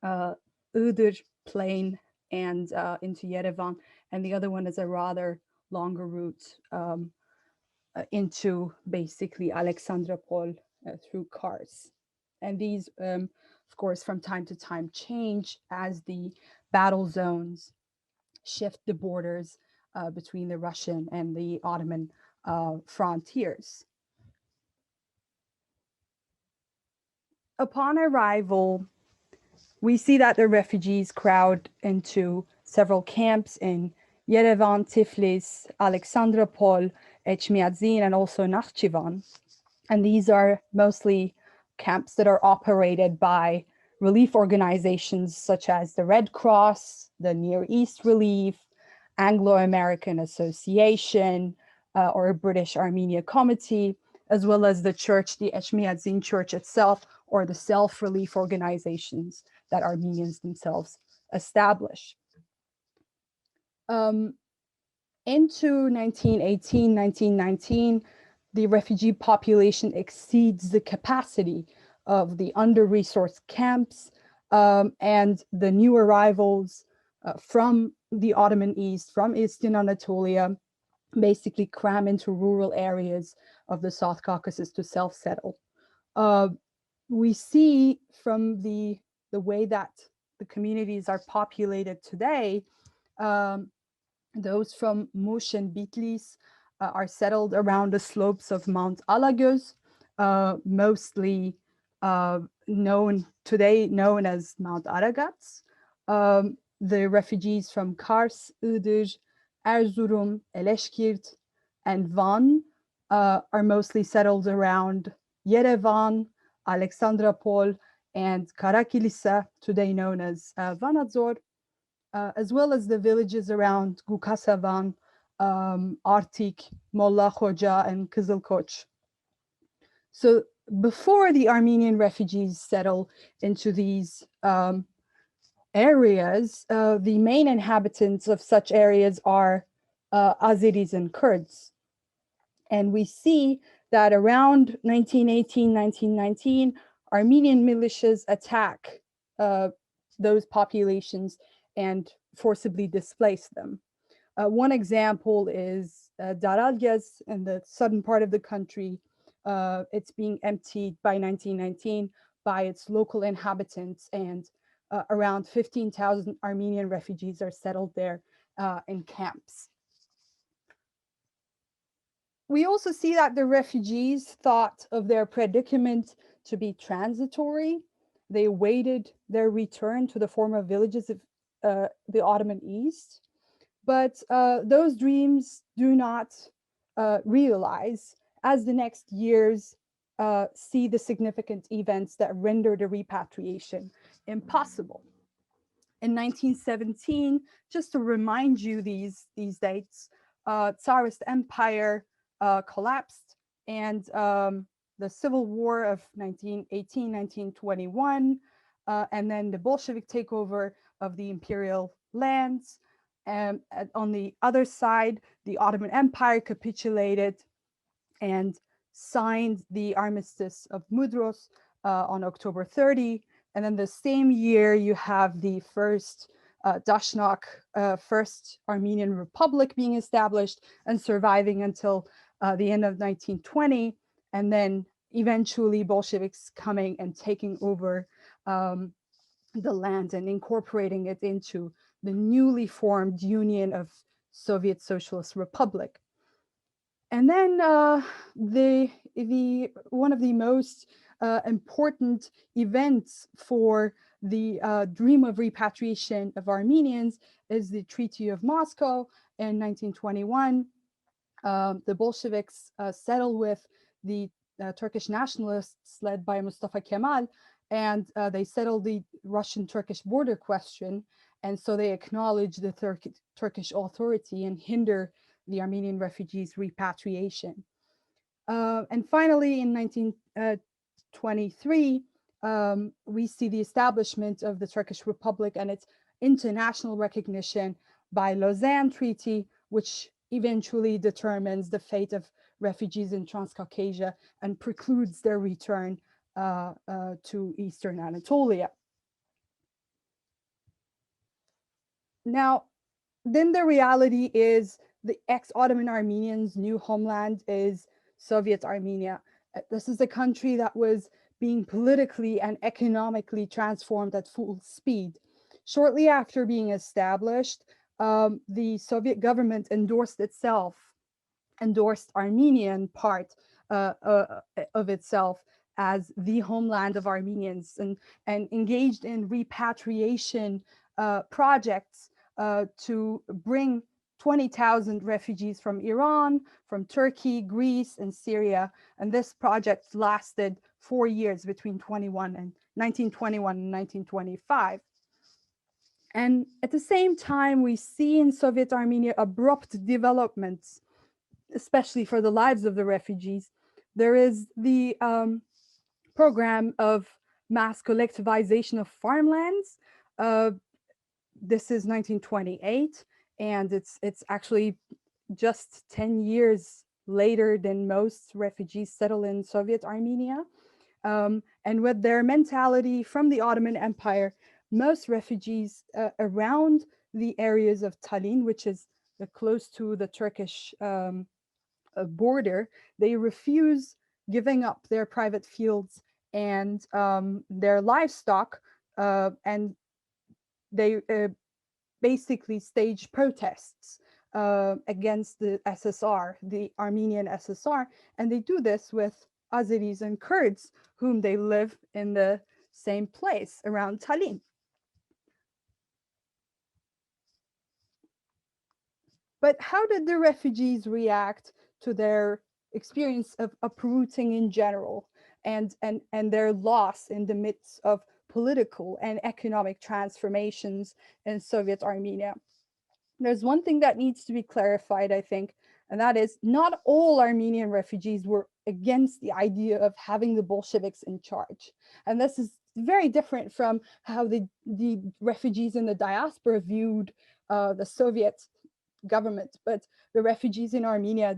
Iğdır plain and into Yerevan, and the other one is a rather longer route into basically Alexandropol through Kars. And these, of course, from time to time change as the battle zones shift the borders between the Russian and the Ottoman frontiers. Upon arrival, we see that the refugees crowd into several camps in Yerevan, Tiflis, Alexandropol, Echmiadzin, and also Nakhchivan. And these are mostly camps that are operated by relief organizations such as the Red Cross, the Near East Relief, Anglo-American Association, or British Armenia Committee, as well as the church, the Echmiadzin Church itself, or the self-relief organizations that Armenians themselves establish. Into 1918, 1919, the refugee population exceeds the capacity of the under-resourced camps, and the new arrivals from the Ottoman East, from Eastern Anatolia, basically cram into rural areas of the South Caucasus to self-settle. We see from the way that the communities are populated today, those from Mush and Bitlis are settled around the slopes of Mount Alagöz, mostly today known as Mount Aragats. The refugees from Kars, Iğdır, Erzurum, Eleşkirt, and Van are mostly settled around Yerevan, Alexandropol, and Karakilisa, today known as Vanadzor, as well as the villages around Gukasavan, Artik, Molla Khoja, and Kızılkoç. So before the Armenian refugees settle into these areas, the main inhabitants of such areas are Azeris and Kurds. And we see that around 1918, 1919, Armenian militias attack those populations and forcibly displace them. One example is Daralgaz in the southern part of the country, it's being emptied by 1919 by its local inhabitants, and around 15,000 Armenian refugees are settled there in camps. We also see that the refugees thought of their predicament to be transitory. They awaited their return to the former villages of the Ottoman East. But those dreams do not realize as the next years see the significant events that render the repatriation impossible. In 1917, just to remind you these dates, Tsarist Empire collapsed, and the Civil War of 1918, 1921, and then the Bolshevik takeover of the imperial lands. And on the other side, the Ottoman Empire capitulated and signed the Armistice of Mudros on October 30. And then the same year, you have the first Dashnaq, first Armenian Republic being established and surviving until the end of 1920. And then eventually Bolsheviks coming and taking over the land and incorporating it into the newly formed Union of Soviet Socialist Republic. And then one of the most important events for the dream of repatriation of Armenians is the Treaty of Moscow in 1921. The Bolsheviks settled with the Turkish nationalists led by Mustafa Kemal, and they settled the Russian-Turkish border question. And so they acknowledge the Turkish authority and hinder the Armenian refugees' repatriation. And finally, in 1923, we see the establishment of the Turkish Republic and its international recognition by Lausanne Treaty, which eventually determines the fate of refugees in Transcaucasia and precludes their return to Eastern Anatolia. Now, then the reality is the ex-Ottoman Armenians' new homeland is Soviet Armenia. This is a country that was being politically and economically transformed at full speed. Shortly after being established, the Soviet government endorsed Armenian part of itself as the homeland of Armenians, and engaged in repatriation projects to bring 20,000 refugees from Iran, from Turkey, Greece, and Syria. And this project lasted 4 years between 1921 and 1925. And at the same time, we see in Soviet Armenia abrupt developments, especially for the lives of the refugees. There is the program of mass collectivization of farmlands. This is 1928, and it's actually just 10 years later than most refugees settle in Soviet Armenia. And with their mentality from the Ottoman Empire, most refugees around the areas of Tallinn, which is close to the Turkish border, they refuse giving up their private fields and their livestock, and they basically stage protests against the SSR, the Armenian SSR, and they do this with Azeris and Kurds, whom they live in the same place around Tallinn. But how did the refugees react to their experience of uprooting in general and their loss in the midst of political and economic transformations in Soviet Armenia? There's one thing that needs to be clarified, I think, and that is not all Armenian refugees were against the idea of having the Bolsheviks in charge. And this is very different from how the refugees in the diaspora viewed the Soviet government. But the refugees in Armenia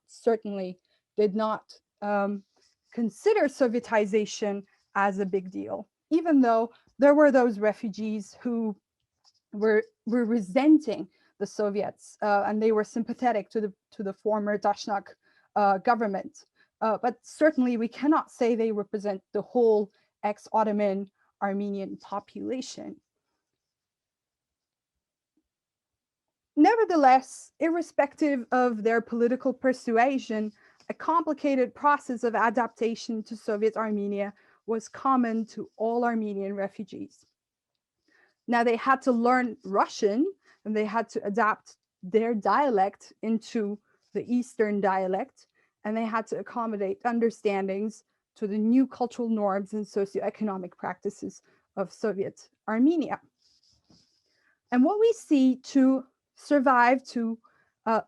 certainly did not consider Sovietization as a big deal, even though there were those refugees who were resenting the Soviets, and they were sympathetic to the former Dashnaq government. but certainly we cannot say they represent the whole ex-Ottoman Armenian population. Nevertheless, irrespective of their political persuasion, a complicated process of adaptation to Soviet Armenia was common to all Armenian refugees. Now they had to learn Russian and they had to adapt their dialect into the Eastern dialect, and they had to accommodate understandings to the new cultural norms and socioeconomic practices of Soviet Armenia. And what we see to survive, to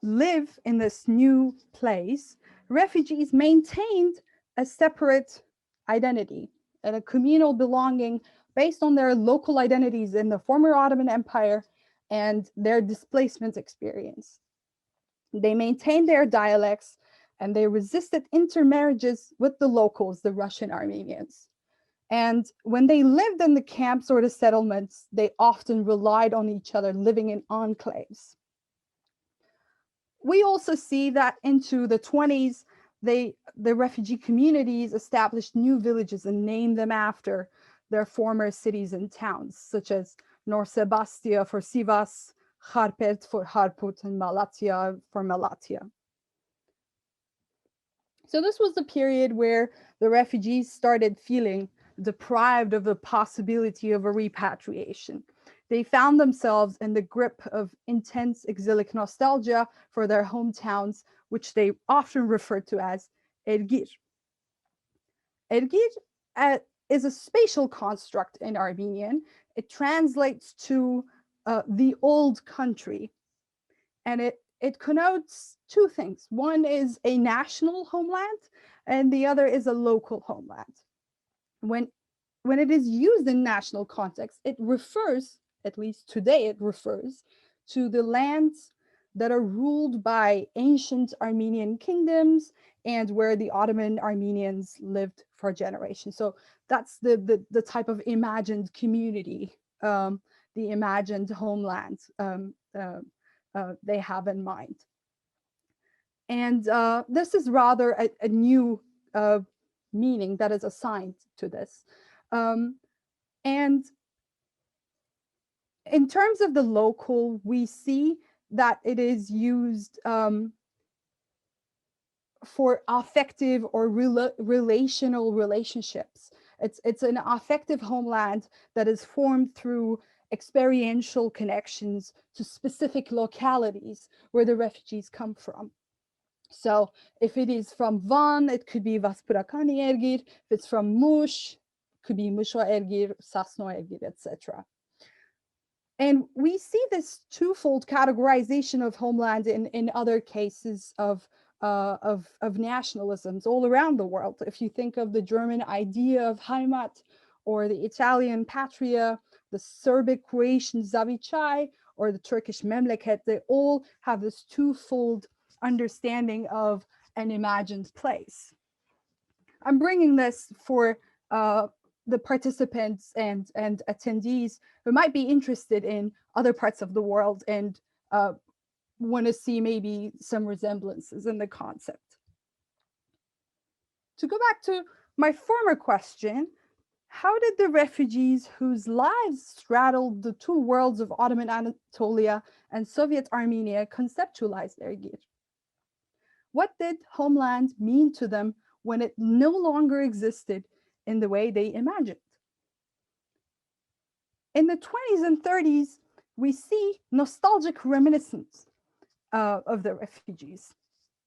live in this new place, refugees maintained a separate identity and a communal belonging based on their local identities in the former Ottoman Empire and their displacement experience. They maintained their dialects and they resisted intermarriages with the locals, the Russian Armenians. And when they lived in the camps or the settlements, they often relied on each other, living in enclaves. We also see that into the 20s, the refugee communities established new villages and named them after their former cities and towns, such as Norsebastia for Sivas, Harpet for Harput, and Malatya for Malatya. So this was the period where the refugees started feeling deprived of the possibility of a repatriation. They found themselves in the grip of intense exilic nostalgia for their hometowns, which they often referred to as Ergir. Ergir is a spatial construct in Armenian. It translates to the old country, and it connotes two things. One is a national homeland, and the other is a local homeland. When it is used in national context, it refers, at least today, it refers to the lands that are ruled by ancient Armenian kingdoms and where the Ottoman Armenians lived for generations. So that's the type of imagined community, the imagined homeland they have in mind. And this is rather a new meaning that is assigned to this. And in terms of the local, we see that it is used for affective or relational relationships. It's an affective homeland that is formed through experiential connections to specific localities where the refugees come from. So if it is from Van, it could be Vaspurakani Ergir. If it's from Mush, it could be Musho Ergir, Sasno Ergir, etc. And we see this twofold categorization of homeland in other cases of nationalisms all around the world. If you think of the German idea of Heimat, or the Italian Patria, the Serbic Croatian Zavichai, or the Turkish Memleket, they all have this twofold understanding of an imagined place. I'm bringing this for the participants and attendees who might be interested in other parts of the world and want to see maybe some resemblances in the concept. To go back to my former question, how did the refugees whose lives straddled the two worlds of Ottoman Anatolia and Soviet Armenia conceptualize their Ergir? What did homeland mean to them when it no longer existed in the way they imagined? In the 20s and 30s, we see nostalgic reminiscence of the refugees.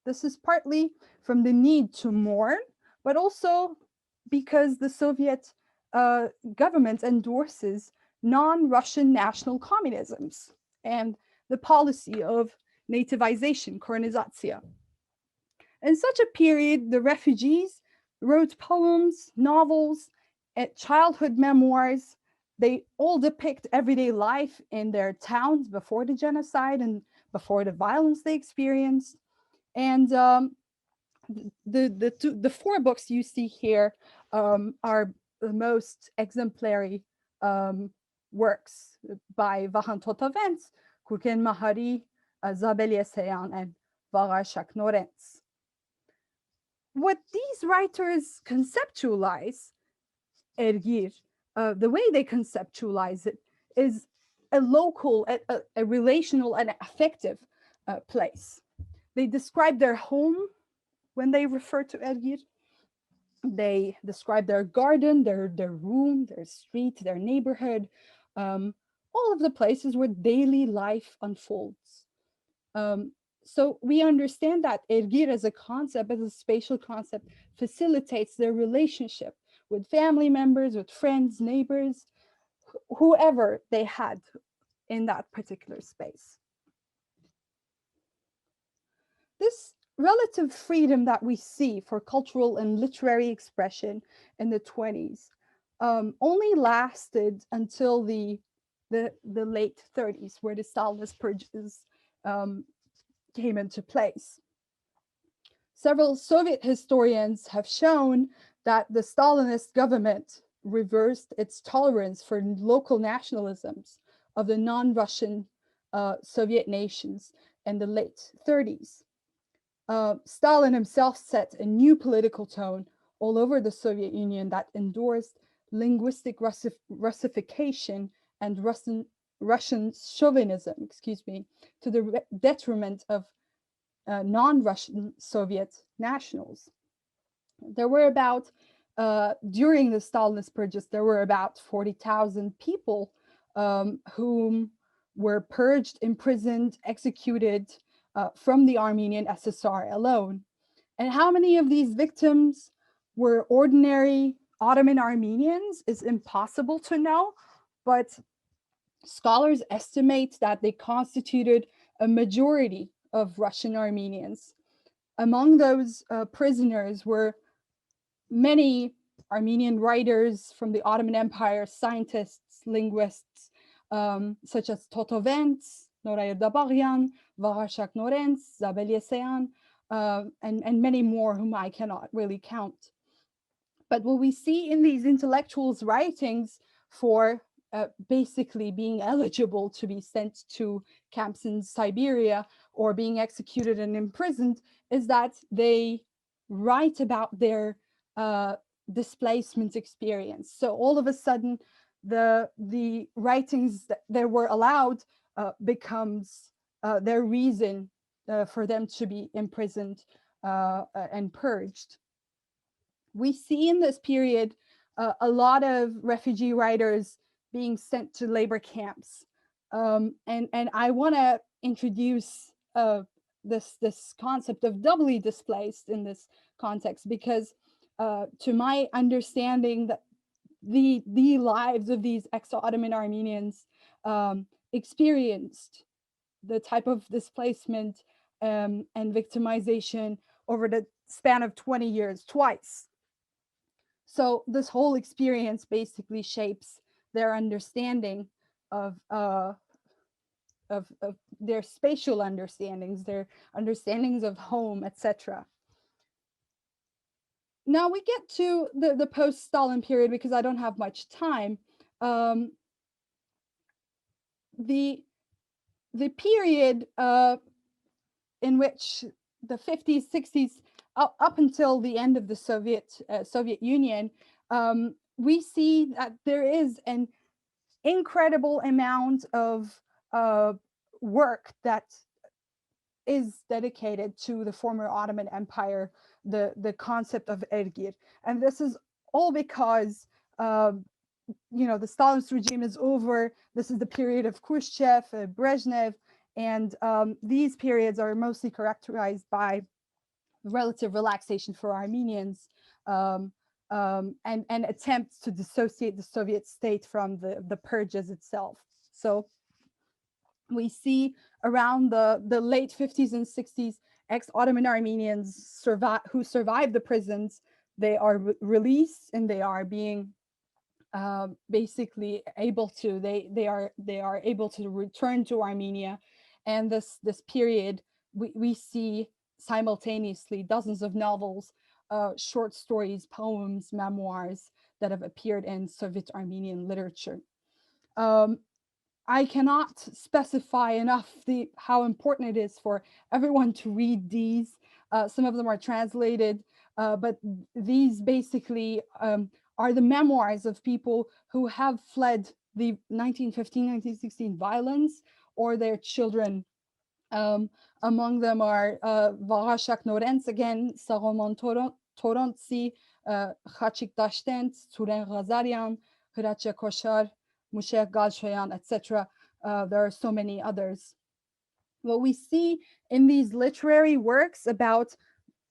This is partly from the need to mourn, but also because the Soviet government endorses non-Russian national communisms and the policy of nativization, korenizatsiya. In such a period, the refugees wrote poems, novels, and childhood memoirs. They all depict everyday life in their towns before the genocide and before the violence they experienced. And the four books you see here are the most exemplary works by Vahan Totavents, Kurken Mahari, Zabel Yeseyan, and Vagar Shaknorens. what these writers conceptualize, Ergir, the way they conceptualize it is a local, a relational and affective place. They describe their home when they refer to Ergir. They describe their garden, their room, their street, their neighborhood, all of the places where daily life unfolds. So we understand that Ergir as a concept, as a spatial concept, facilitates their relationship with family members, with friends, neighbors, whoever they had in that particular space. This relative freedom that we see for cultural and literary expression in the 20s only lasted until the late 30s, where the Stalinist purges came into place. Several Soviet historians have shown that the Stalinist government reversed its tolerance for local nationalisms of the non-Russian Soviet nations in the late 30s. Stalin himself set a new political tone all over the Soviet Union that endorsed linguistic Russification and Russian chauvinism, to the detriment of non-Russian Soviet nationals. There were about, during the Stalinist purges, there were about 40,000 people whom were purged, imprisoned, executed from the Armenian SSR alone. And how many of these victims were ordinary Ottoman Armenians is impossible to know, but scholars estimate that they constituted a majority of Russian Armenians. Among those prisoners were many Armenian writers from the Ottoman Empire, scientists, linguists, such as Toto Vents, Noray Dabaryan, Varashak Norenz, Zabel Yeseyan, and many more whom I cannot really count. But what we see in these intellectuals' writings for basically being eligible to be sent to camps in Siberia or being executed and imprisoned is that they write about their displacement experience. So all of a sudden, the writings that they were allowed becomes their reason for them to be imprisoned and purged. We see in this period a lot of refugee writers being sent to labor camps. And I want to introduce this concept of doubly displaced in this context, because to my understanding, that the lives of these ex-Ottoman Armenians experienced the type of displacement and victimization over the span of 20 years twice. So this whole experience basically shapes their understanding of their spatial understandings, their understandings of home, etc. Now we get to the post-Stalin period, because I don't have much time. The period in which the 50s, 60s, up until the end of the Soviet Union, we see that there is an incredible amount of work that is dedicated to the former Ottoman Empire, the concept of Ergir. And this is all because the Stalinist regime is over. This is the period of Khrushchev, Brezhnev, and these periods are mostly characterized by relative relaxation for Armenians and attempts to dissociate the Soviet state from the purges itself. So we see around the late 50s and 60s, ex-Ottoman Armenians who survived the prisons, they are released and they are being basically able to, they are able to return to Armenia. And this period, we see simultaneously dozens of novels, short stories, poems, memoirs that have appeared in Soviet Armenian literature. I cannot specify enough how important it is for everyone to read these. Some of them are translated but these basically are the memoirs of people who have fled the 1915-1916 violence or their children. Among them are Vahashak Norens, again, Saromon Toronsi, Khachik Dashtent, Turen Ghazarian, Hirache Koshar, Mushek Galshoyan, etc. There are so many others. What we see in these literary works about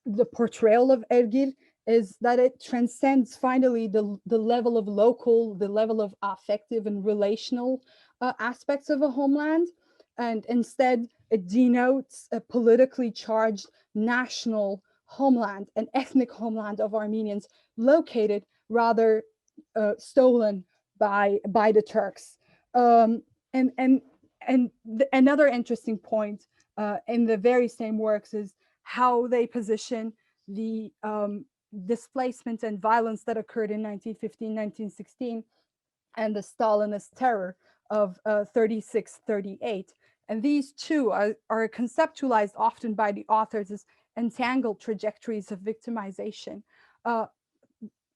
the portrayal of Ergil is that it transcends finally the level of local, the level of affective and relational aspects of a homeland. And instead, it denotes a politically charged national homeland, an ethnic homeland of Armenians located, rather stolen by the Turks. Another interesting point in the very same works is how they position the displacement and violence that occurred in 1915-1916 and the Stalinist terror of 36-38. And these two are conceptualized often by the authors as entangled trajectories of victimization. A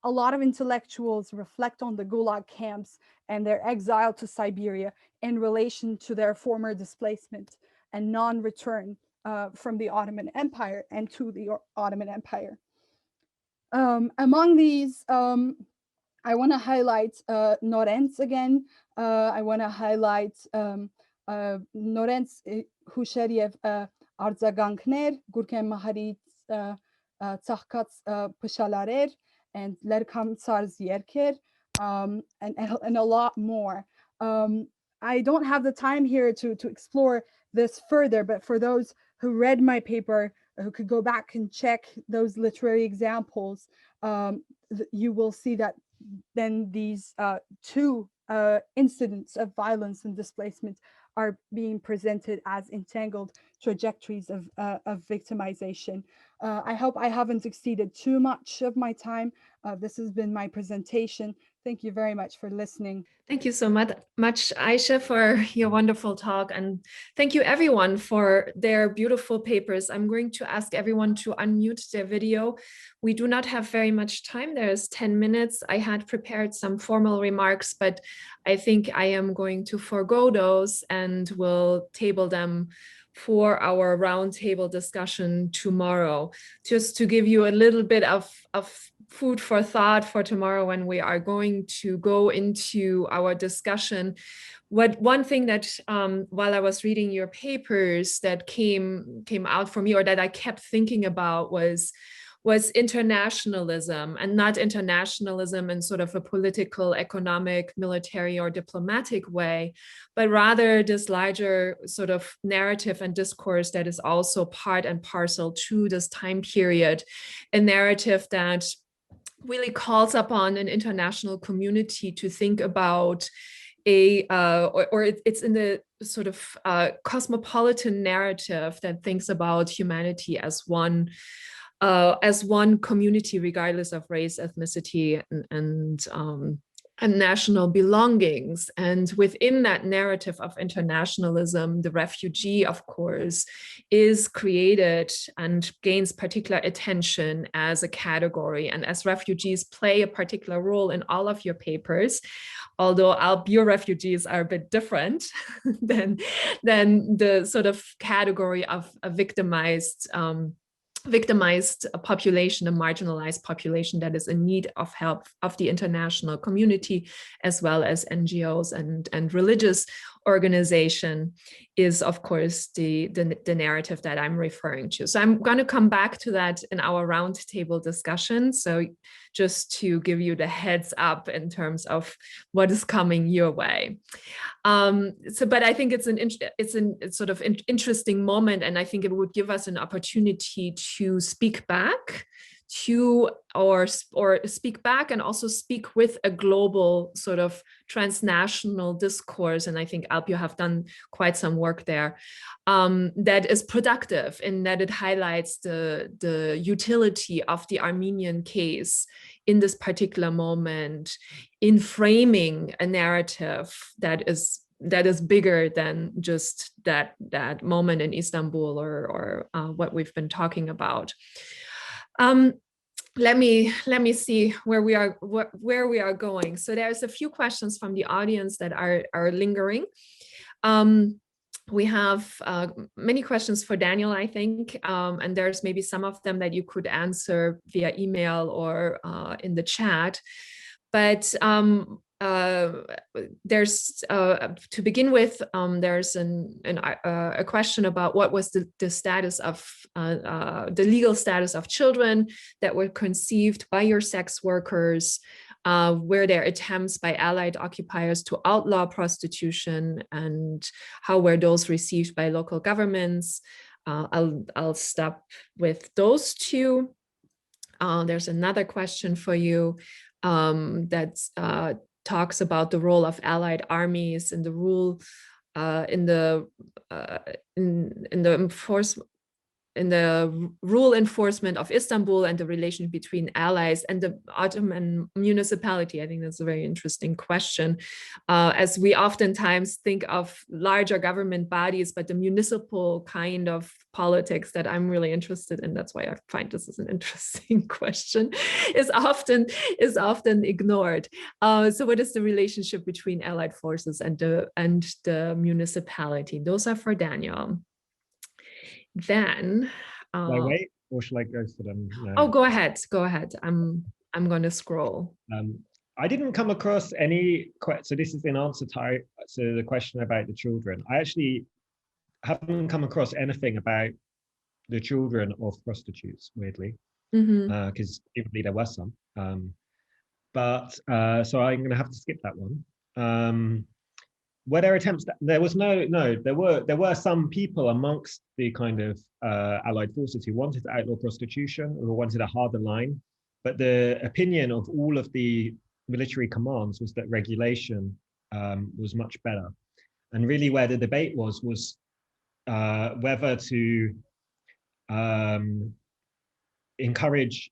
lot of intellectuals reflect on the Gulag camps and their exile to Siberia in relation to their former displacement and non-return from the Ottoman Empire and to the Ottoman Empire. Among these, I want to highlight Norens again. I want to highlight Norens Husheriev Արձագանքներ, Gurkem Maharit Tsahkats Pshalarer, and Lerkam Tsar's Yerker, and a lot more. I don't have the time here to explore this further, but for those who read my paper, who could go back and check those literary examples, you will see that then these two incidents of violence and displacement are being presented as entangled trajectories of victimization. I hope I haven't exceeded too much of my time. This has been my presentation. Thank you very much for listening. Thank you so much, Aisha, for your wonderful talk. And thank you everyone for their beautiful papers. I'm going to ask everyone to unmute their video. We do not have very much time. There's 10 minutes. I had prepared some formal remarks, but I think I am going to forego those and will table them for our roundtable discussion tomorrow, just to give you a little bit of food for thought for tomorrow when we are going to go into our discussion. One thing that while I was reading your papers that came out for me, or that I kept thinking about, was internationalism, and not internationalism in sort of a political, economic, military, or diplomatic way, but rather this larger sort of narrative and discourse that is also part and parcel to this time period, a narrative that really calls upon an international community to think about it's in the sort of cosmopolitan narrative that thinks about humanity as one community, regardless of race, ethnicity, and national belongings. And within that narrative of internationalism, the refugee, of course, is created and gains particular attention as a category. And as refugees play a particular role in all of your papers, although your refugees are a bit different than the sort of category of a victimized population, a marginalized population that is in need of help of the international community, as well as NGOs and religious organization, is of course the narrative that I'm referring to. So I'm going to come back to that in our roundtable discussion. So just to give you the heads up in terms of what is coming your way. But I think it's a sort of interesting moment, and I think it would give us an opportunity to speak back or speak back and also speak with a global sort of transnational discourse. And I think Alp, you have done quite some work there that is productive in that it highlights the utility of the Armenian case in this particular moment in framing a narrative that is bigger than just that moment in Istanbul or what we've been talking about. let me see where we are going. So there's a few questions from the audience that are lingering. We have many questions for Daniel, I think, and there's maybe some of them that you could answer via email or in the chat. But there's, to begin with, there's a question about what was the status of, the legal status of children that were conceived by your sex workers. Were there attempts by Allied occupiers to outlaw prostitution, and how were those received by local governments? I'll stop with those two. There's another question for you that talks about the role of Allied armies and the rule in the rule enforcement of Istanbul and the relation between allies and the Ottoman municipality. I think that's a very interesting question, as we oftentimes think of larger government bodies, but the municipal kind of politics that I'm really interested in, that's why I find this is an interesting question, is often ignored. So what is the relationship between Allied forces and the municipality? Those are for Daniel. Then Shall I wait, or shall I go for them? No. Oh, go ahead. I'm going to scroll. I didn't come across any, so this is in answer to the question about the children. I actually haven't come across anything about the children of prostitutes, weirdly, because probably there were some. So I'm going to have to skip that one. Were there attempts? There was no. There were some people amongst the kind of Allied forces who wanted to outlaw prostitution or wanted a harder line, but the opinion of all of the military commands was that regulation was much better. And really, where the debate was whether to encourage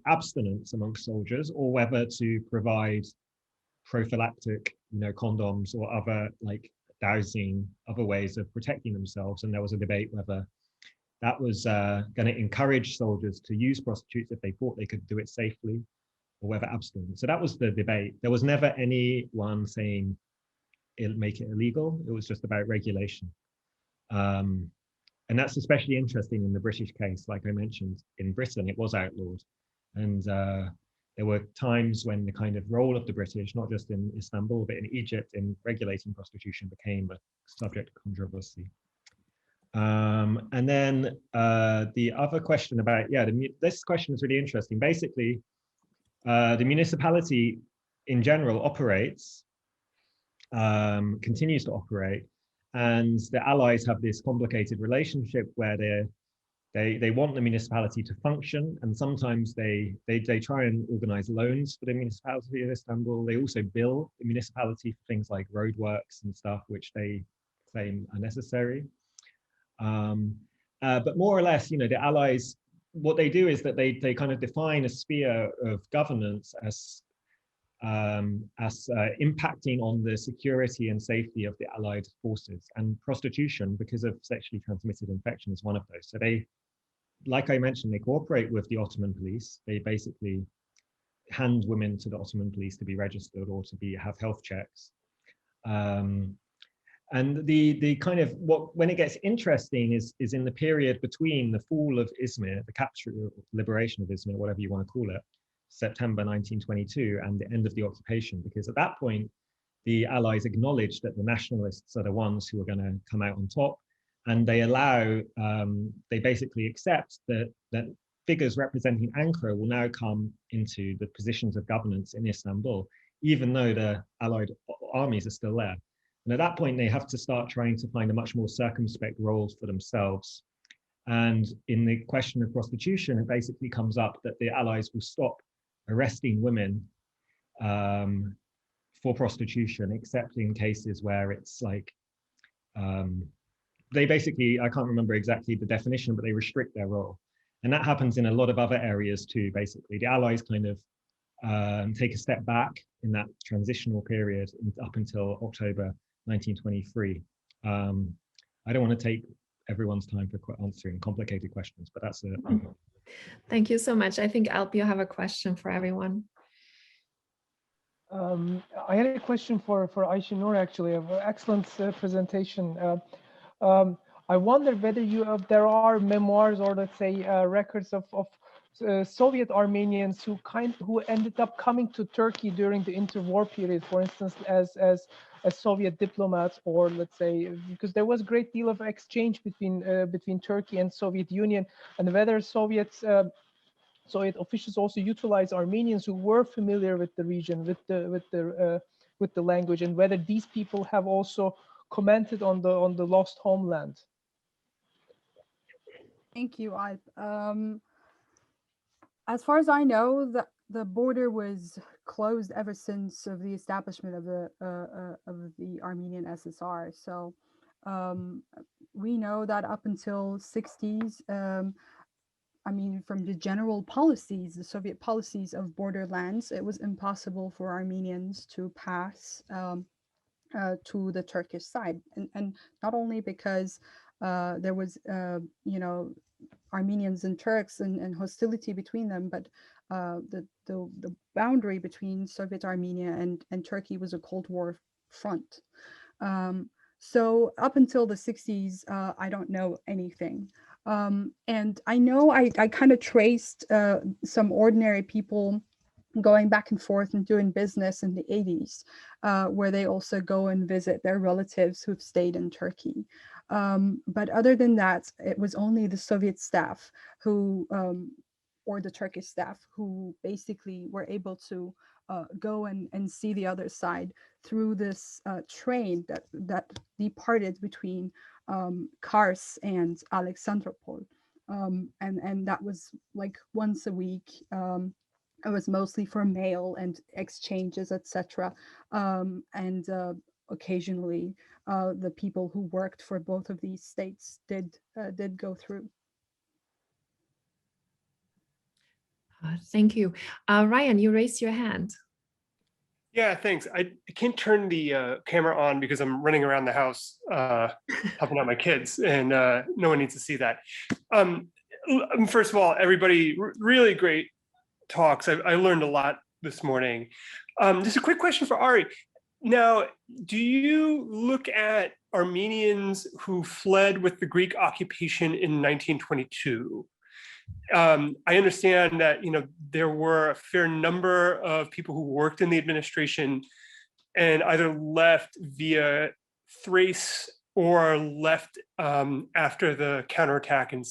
abstinence amongst soldiers, or whether to provide prophylactic, condoms or other like dowsing, other ways of protecting themselves. And there was a debate whether that was going to encourage soldiers to use prostitutes if they thought they could do it safely, or whether abstinence. So that was the debate. There was never anyone saying it'll make it illegal. It was just about regulation. And that's especially interesting in the British case. Like I mentioned, in Britain, it was outlawed. And there were times when the kind of role of the British, not just in Istanbul, but in Egypt, in regulating prostitution became a subject of controversy. And then the other question about, this question is really interesting. Basically, the municipality in general operates, continues to operate, and the Allies have this complicated relationship where they want the municipality to function, and sometimes they try and organize loans for the municipality of Istanbul. They also bill the municipality for things like roadworks and stuff, which they claim are necessary. But more or less, the Allies, what they do is that they kind of define a sphere of governance as impacting on the security and safety of the Allied forces, and prostitution, because of sexually transmitted infection, is one of those. So they, like I mentioned, they cooperate with the Ottoman police. They basically hand women to the Ottoman police to be registered or to have health checks. And the kind of when it gets interesting is in the period between the fall of Izmir, the capture or liberation of Izmir, whatever you want to call it, September 1922, and the end of the occupation, because at that point, the Allies acknowledge that the nationalists are the ones who are going to come out on top. And they they basically accept that figures representing Ankara will now come into the positions of governance in Istanbul, even though the Allied armies are still there. And at that point, they have to start trying to find a much more circumspect role for themselves. And in the question of prostitution, it basically comes up that the Allies will stop arresting women for prostitution, except in cases where it's like, they basically, I can't remember exactly the definition, but they restrict their role. And that happens in a lot of other areas too, basically. The Allies kind of take a step back in that transitional period up until October 1923. I don't want to take everyone's time for answering complicated questions, but that's Thank you so much. I think Alp, you have a question for everyone. I had a question for Aisha Noor, actually. An excellent presentation. I wonder whether there are memoirs or, let's say, records of Soviet Armenians who ended up coming to Turkey during the interwar period, for instance, as Soviet diplomats, or let's say, because there was a great deal of exchange between Turkey and Soviet Union, and whether Soviet officials also utilize Armenians who were familiar with the region, with the language, and whether these people have also commented on the lost homeland. Thank you, Alp. As far as I know, the border was closed ever since of the establishment of the Armenian SSR. So we know that up until 60s, I mean, from the general policies, the Soviet policies of borderlands, it was impossible for Armenians to pass to the Turkish side, and not only because there was, you know, Armenians and Turks and hostility between them, but the boundary between Soviet Armenia and Turkey was a Cold War front. So up until the 60s, I don't know anything. And I know I kind of traced some ordinary people going back and forth and doing business in the 80s, where they also go and visit their relatives who've stayed in Turkey. But other than that, it was only the Soviet staff who, or the Turkish staff, who basically were able to go and see the other side through this train that departed between Kars and Alexandropol. And that was like once a week. It was mostly for mail and exchanges, etc. And occasionally, the people who worked for both of these states did go through. Thank you. Ryan, you raised your hand. Yeah, thanks. I can't turn the camera on because I'm running around the house helping out my kids, and no one needs to see that. First of all, everybody, really great talks. I learned a lot this morning. Just a quick question for Ari. Now, do you look at Armenians who fled with the Greek occupation in 1922? I understand that there were a fair number of people who worked in the administration and either left via Thrace or left after the counterattack in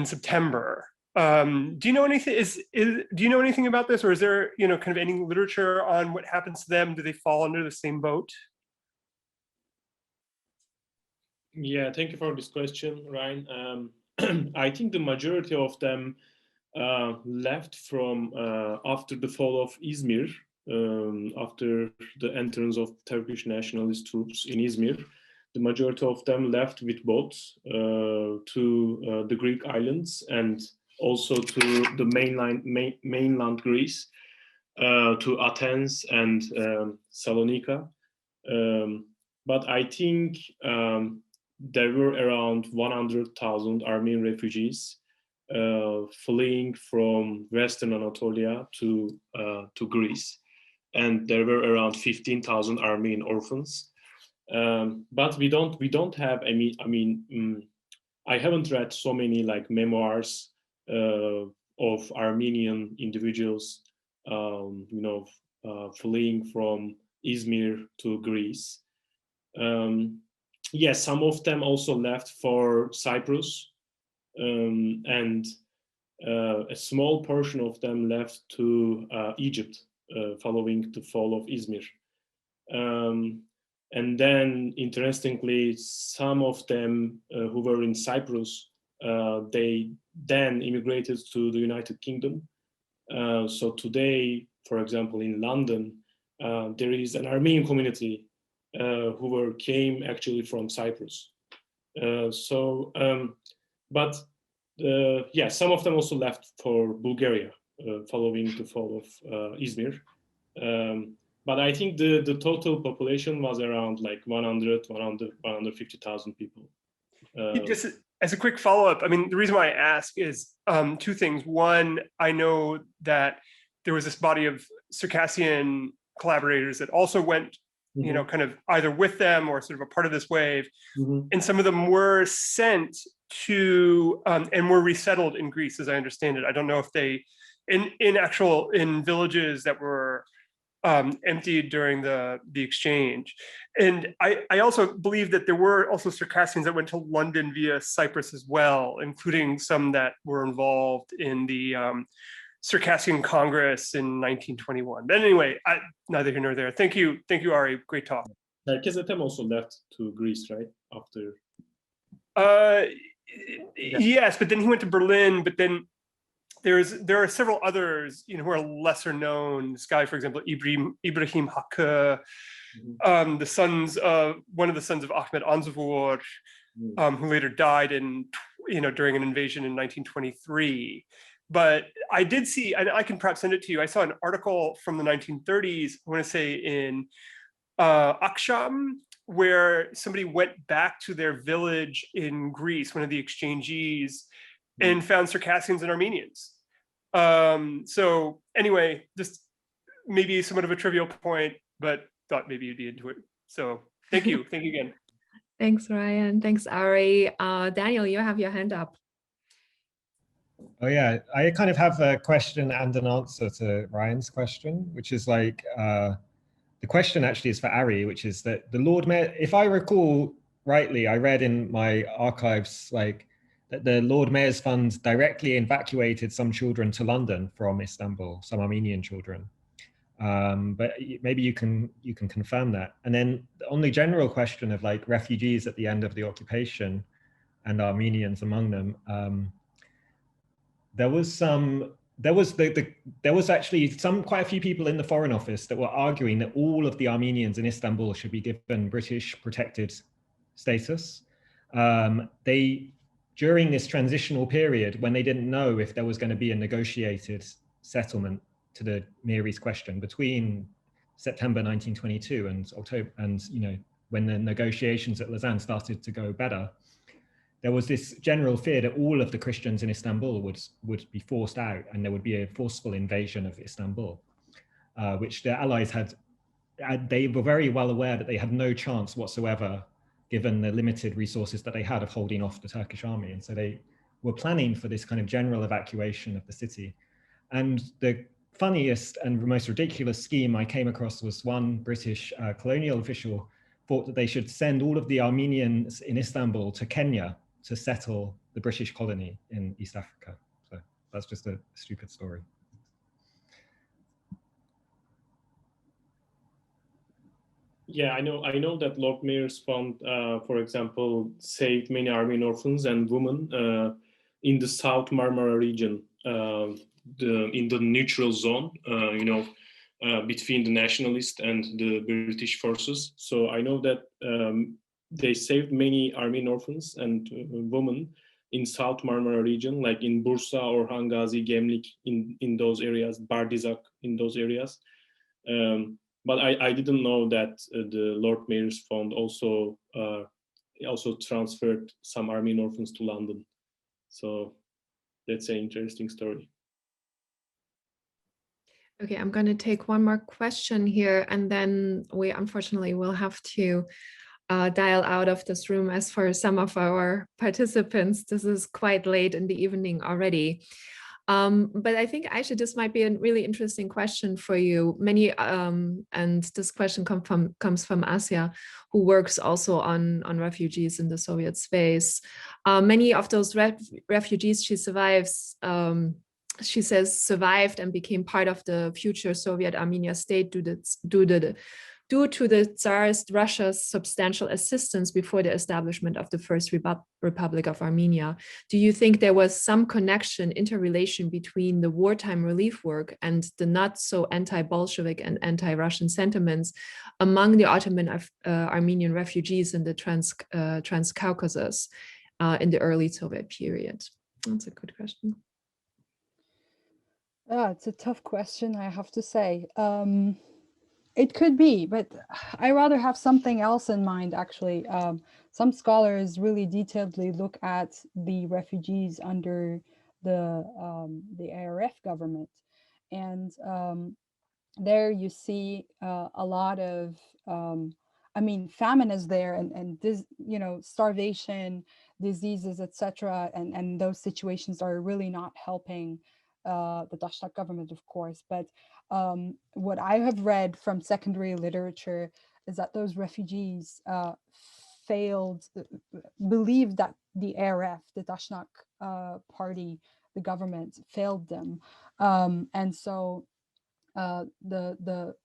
September. Do you know anything? Do you know anything about this, or is there kind of any literature on what happens to them? Do they fall under the same boat? Yeah, thank you for this question, Ryan. I think the majority of them left from after the fall of Izmir, after the entrance of Turkish nationalist troops in Izmir. The majority of them left with boats to the Greek islands and also to the mainland Greece, to Athens and Salonika. But I think there were around 100,000 Armenian refugees fleeing from Western Anatolia to Greece, and there were around 15,000 Armenian orphans. But we don't have any. I haven't read so many like memoirs of Armenian individuals, fleeing from Izmir to Greece. Yes, some of them also left for Cyprus, and a small portion of them left to Egypt following the fall of Izmir. And then, interestingly, some of them who were in Cyprus, they then immigrated to the United Kingdom. So today, for example, in London, there is an Armenian community who came actually from Cyprus. But some of them also left for Bulgaria following the fall of Izmir. But I think the total population was around like 150,000 people. Just as a quick follow-up, I mean, the reason why I ask is two things. One, I know that there was this body of Circassian collaborators that also went, you know, kind of either with them or sort of a part of this wave. And some of them were sent to and were resettled in Greece, as I understand it. I don't know if they, in villages that were emptied during the exchange. And I also believe that there were also Circassians that went to London via Cyprus as well, including some that were involved in the Circassian Congress in 1921. But anyway, neither here nor there. Thank you, Ari. Great talk. Herkesetem also left to Greece, right? After. Yes, but then he went to Berlin. But then there are several others, you know, who are lesser known. This guy, for example, Ibrahim Hakkı, one of the sons of Ahmed Anzavur, who later died during an invasion in 1923. But I did see, and I can perhaps send it to you, I saw an article from the 1930s, I want to say in Aksham, where somebody went back to their village in Greece, one of the exchangees, and found Circassians and Armenians. So anyway, just maybe somewhat of a trivial point, but thought maybe you'd be into it. So thank you. Thank you again. Thanks, Ryan. Thanks, Ari. Daniel, you have your hand up. Oh yeah, I kind of have a question and an answer to Ryan's question, which is like, the question actually is for Ari, which is that the Lord Mayor, if I recall rightly, I read in my archives, like that the Lord Mayor's Fund directly evacuated some children to London from Istanbul, some Armenian children. But maybe you can confirm that. And then on the general question of like refugees at the end of the occupation and Armenians among them, there was actually quite a few people in the Foreign Office that were arguing that all of the Armenians in Istanbul should be given British protected status. During this transitional period, when they didn't know if there was going to be a negotiated settlement to the Near East question between September 1922 and October, and when the negotiations at Lausanne started to go better, there was this general fear that all of the Christians in Istanbul would be forced out, and there would be a forceful invasion of Istanbul, which the Allies they were very well aware that they had no chance whatsoever, given the limited resources that they had, of holding off the Turkish army. And so they were planning for this kind of general evacuation of the city. And the funniest and most ridiculous scheme I came across was one British colonial official thought that they should send all of the Armenians in Istanbul to Kenya to settle the British colony in East Africa. So that's just a stupid story. Yeah, I know that Lord Mayor's Fund, for example, saved many Armenian orphans and women in the South Marmara region, in the neutral zone, between the nationalists and the British forces. So I know that they saved many Armenian orphans and women in South Marmara region, like in Bursa or Hangazi, Gemlik, in those areas, Bardizak, in those areas. But I didn't know that the Lord Mayor's Fund also transferred some Armenian orphans to London. So that's an interesting story. Okay, I'm going to take one more question here, and then we unfortunately will have to dial out of this room, as for some of our participants, this is quite late in the evening already. But I think, Aisha, this might be a really interesting question for you. And this question comes from Asya, who works also on refugees in the Soviet space. Many of those refugees she says survived and became part of the future Soviet Armenia state due to the Tsarist Russia's substantial assistance before the establishment of the First Republic of Armenia. Do you think there was some interrelation between the wartime relief work and the not so anti-Bolshevik and anti-Russian sentiments among the Ottoman Armenian refugees in the Transcaucasus in the early Soviet period? That's a good question. It's a tough question, I have to say. It could be, but I rather have something else in mind, actually. Some scholars really detailedly look at the refugees under the ARF government. And there you see a lot of, I mean, famine is there, and this, you know, starvation, diseases, etc. And those situations are really not helping the Dashnak government, of course. But what I have read from secondary literature is that those refugees failed, believed that the ARF, the Dashnak party, the government failed them. And so the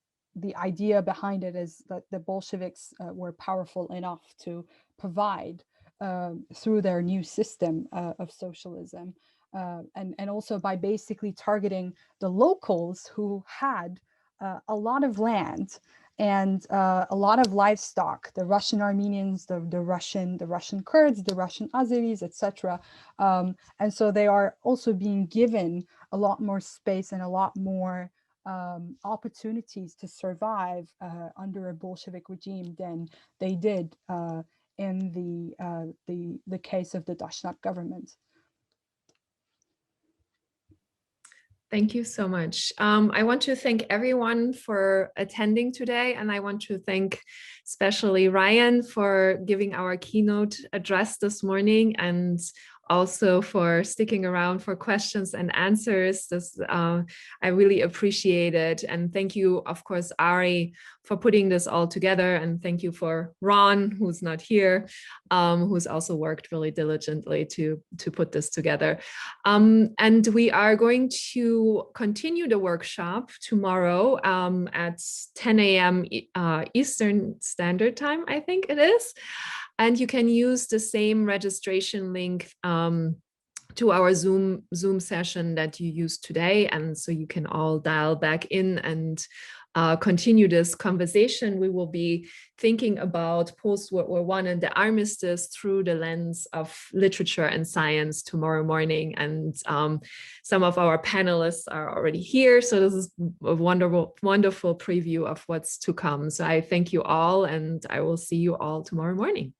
idea behind it is that the Bolsheviks were powerful enough to provide through their new system of socialism, and also by basically targeting the locals who had a lot of land and a lot of livestock, the Russian Armenians, the Russian Kurds, the Russian Azeris, etc. And so they are also being given a lot more space and a lot more opportunities to survive under a Bolshevik regime than they did in the case of the Dashnak government. Thank you so much. I want to thank everyone for attending today, and I want to thank especially Ryan for giving our keynote address this morning, and also for sticking around for questions and answers. This I really appreciate it. And thank you, of course, Ari, for putting this all together. And thank you for Ron, who's not here, who's also worked really diligently to put this together. And we are going to continue the workshop tomorrow at 10 a.m. Eastern Standard Time, I think it is. And you can use the same registration link to our Zoom session that you used today. And so you can all dial back in and continue this conversation. We will be thinking about post-World War I and the armistice through the lens of literature and science tomorrow morning. And some of our panelists are already here. So this is a wonderful preview of what's to come. So I thank you all, and I will see you all tomorrow morning.